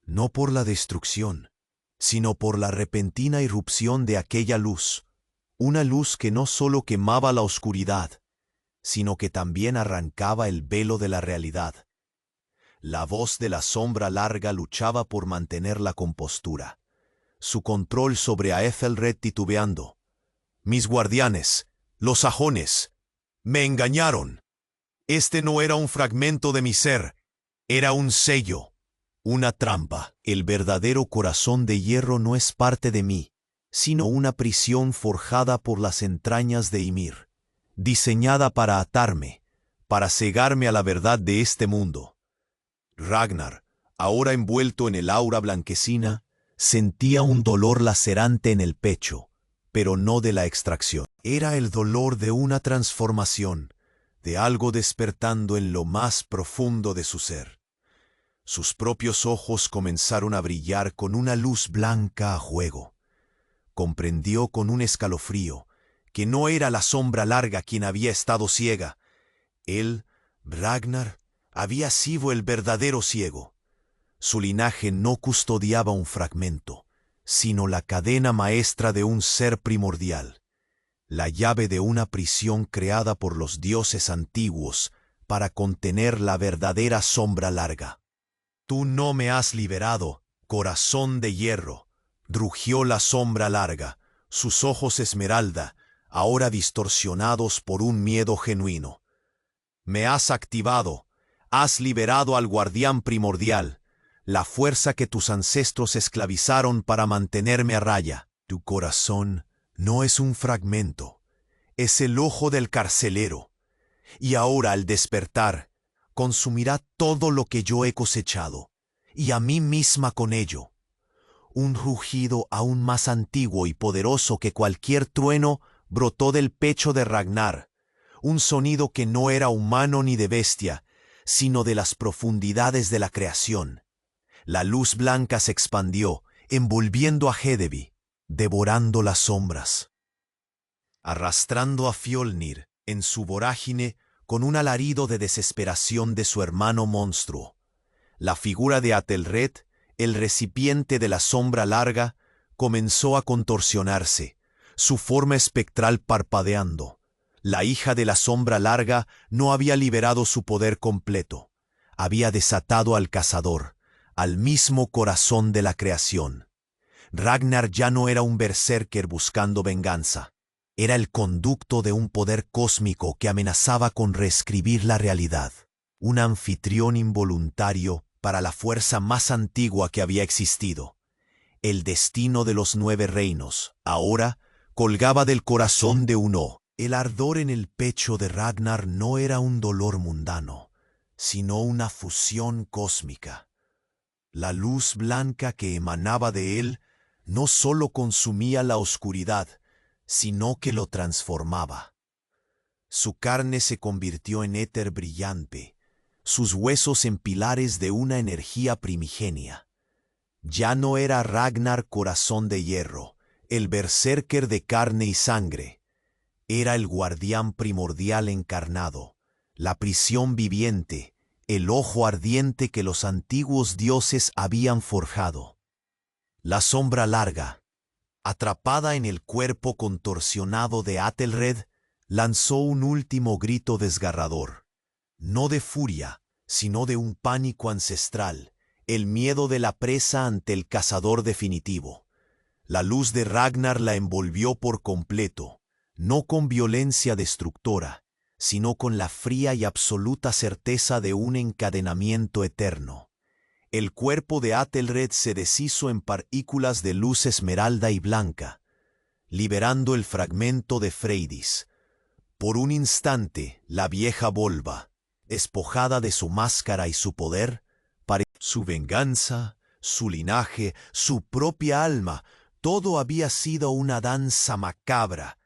Speaker 1: no por la destrucción, sino por la repentina irrupción de aquella luz, una luz que no solo quemaba la oscuridad, sino que también arrancaba el velo de la realidad. La voz de la sombra larga luchaba por mantener la compostura, su control sobre Aethelred titubeando. «Mis guardianes, los sajones, me engañaron. Este no era un fragmento de mi ser, era un sello, una trampa. El verdadero corazón de hierro no es parte de mí, sino una prisión forjada por las entrañas de Ymir, diseñada para atarme, para cegarme a la verdad de este mundo». Ragnar, ahora envuelto en el aura blanquecina, sentía un dolor lacerante en el pecho, pero no de la extracción. Era el dolor de una transformación, de algo despertando en lo más profundo de su ser. Sus propios ojos comenzaron a brillar con una luz blanca a juego. Comprendió con un escalofrío que no era la sombra larga quien había estado ciega. Él, Ragnar, había sido el verdadero ciego. Su linaje no custodiaba un fragmento, sino la cadena maestra de un ser primordial, la llave de una prisión creada por los dioses antiguos para contener la verdadera sombra larga. «Tú no me has liberado, corazón de hierro», rugió la sombra larga, sus ojos esmeralda, ahora distorsionados por un miedo genuino. «Me has activado, has liberado al guardián primordial, la fuerza que tus ancestros esclavizaron para mantenerme a raya. Tu corazón no es un fragmento, es el ojo del carcelero, y ahora al despertar, consumirá todo lo que yo he cosechado, y a mí misma con ello». Un rugido aún más antiguo y poderoso que cualquier trueno brotó del pecho de Ragnar, un sonido que no era humano ni de bestia, sino de las profundidades de la creación. La luz blanca se expandió, envolviendo a Hedeby, devorando las sombras, arrastrando a Fjolnir en su vorágine con un alarido de desesperación de su hermano monstruo. La figura de Aethelred, el recipiente de la sombra larga, comenzó a contorsionarse, su forma espectral parpadeando. La hija de la sombra larga no había liberado su poder completo. Había desatado al cazador, al mismo corazón de la creación. Ragnar ya no era un berserker buscando venganza. Era el conducto de un poder cósmico que amenazaba con reescribir la realidad. Un anfitrión involuntario para la fuerza más antigua que había existido. El destino de los 9 reinos, ahora, colgaba del corazón de Uno. El ardor en el pecho de Ragnar no era un dolor mundano, sino una fusión cósmica. La luz blanca que emanaba de él no solo consumía la oscuridad, sino que lo transformaba. Su carne se convirtió en éter brillante, sus huesos en pilares de una energía primigenia. Ya no era Ragnar Corazón de Hierro, el berserker de carne y sangre. Era el guardián primordial encarnado, la prisión viviente, el ojo ardiente que los antiguos dioses habían forjado. La sombra larga, atrapada en el cuerpo contorsionado de Atelred, lanzó un último grito desgarrador, no de furia, sino de un pánico ancestral, el miedo de la presa ante el cazador definitivo. La luz de Ragnar la envolvió por completo, no con violencia destructora, sino con la fría y absoluta certeza de un encadenamiento eterno. El cuerpo de Atelred se deshizo en partículas de luz esmeralda y blanca, liberando el fragmento de Freydis. Por un instante, la vieja Volva, despojada de su máscara y su poder, su venganza, su linaje, su propia alma, todo había sido una danza macabra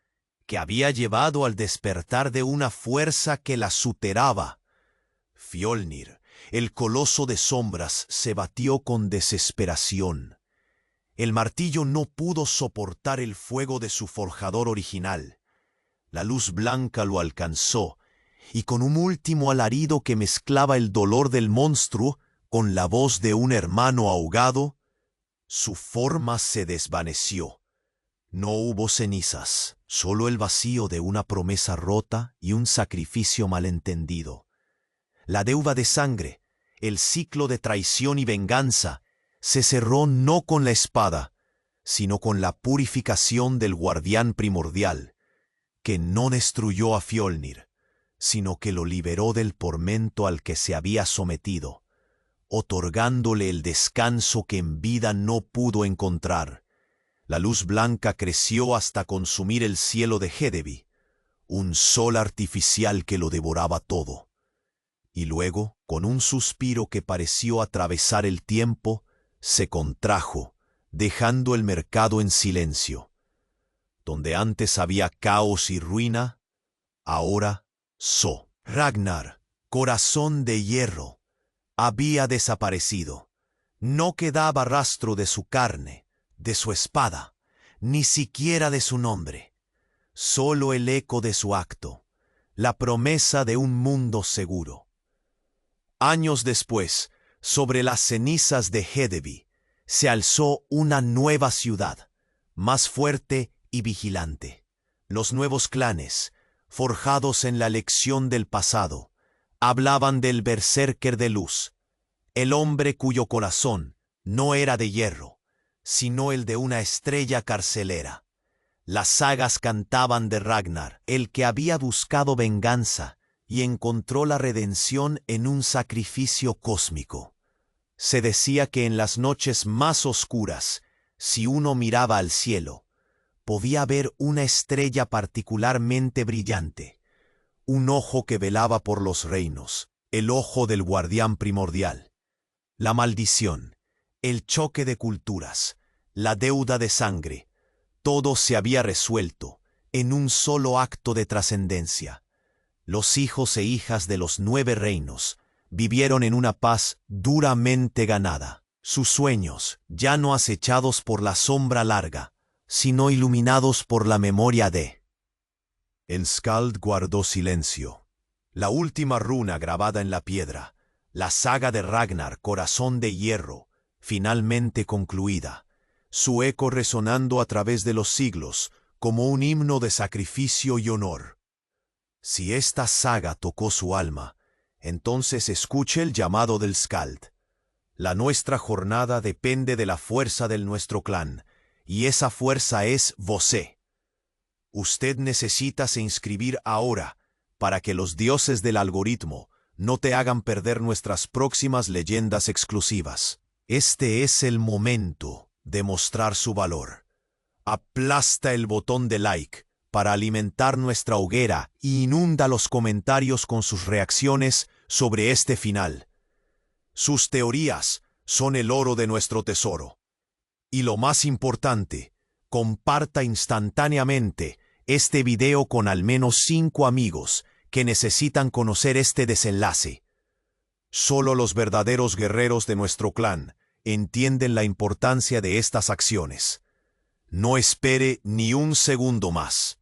Speaker 1: que había llevado al despertar de una fuerza que la superaba. Fjolnir, el coloso de sombras, se batió con desesperación. El martillo no pudo soportar el fuego de su forjador original. La luz blanca lo alcanzó, y con un último alarido que mezclaba el dolor del monstruo con la voz de un hermano ahogado, su forma se desvaneció. No hubo cenizas, solo el vacío de una promesa rota y un sacrificio malentendido. La deuda de sangre, el ciclo de traición y venganza, se cerró no con la espada, sino con la purificación del guardián primordial, que no destruyó a Fjolnir, sino que lo liberó del tormento al que se había sometido, otorgándole el descanso que en vida no pudo encontrar. La luz blanca creció hasta consumir el cielo de Hedeby, un sol artificial que lo devoraba todo. Y luego, con un suspiro que pareció atravesar el tiempo, se contrajo, dejando el mercado en silencio. Donde antes había caos y ruina, ahora Ragnar, Corazón de Hierro, había desaparecido. No quedaba rastro de su carne, de su espada, ni siquiera de su nombre. Solo el eco de su acto, la promesa de un mundo seguro. Años después, sobre las cenizas de Hedeby, se alzó una nueva ciudad, más fuerte y vigilante. Los nuevos clanes, forjados en la lección del pasado, hablaban del berserker de luz, el hombre cuyo corazón no era de hierro, sino el de una estrella carcelera. Las sagas cantaban de Ragnar, el que había buscado venganza y encontró la redención en un sacrificio cósmico. Se decía que en las noches más oscuras, si uno miraba al cielo, podía ver una estrella particularmente brillante, un ojo que velaba por los reinos, el ojo del guardián primordial. La maldición, el choque de culturas, la deuda de sangre, todo se había resuelto en un solo acto de trascendencia. Los hijos e hijas de los 9 reinos vivieron en una paz duramente ganada, sus sueños ya no acechados por la sombra larga, sino iluminados por la memoria de... El Skald guardó silencio. La última runa grabada en la piedra, la saga de Ragnar, Corazón de Hierro, finalmente concluida, su eco resonando a través de los siglos como un himno de sacrificio y honor. Si esta saga tocó su alma, entonces escuche el llamado del Skald. La nuestra jornada depende de la fuerza de nuestro clan, y esa fuerza es vosé. Usted necesita se inscribir ahora para que los dioses del algoritmo no te hagan perder nuestras próximas leyendas exclusivas. Este es el momento de mostrar su valor. Aplasta el botón de like para alimentar nuestra hoguera y inunda los comentarios con sus reacciones sobre este final. Sus teorías son el oro de nuestro tesoro. Y lo más importante, comparta instantáneamente este video con al menos 5 amigos que necesitan conocer este desenlace. Solo los verdaderos guerreros de nuestro clan entienden la importancia de estas acciones. No espere ni un segundo más.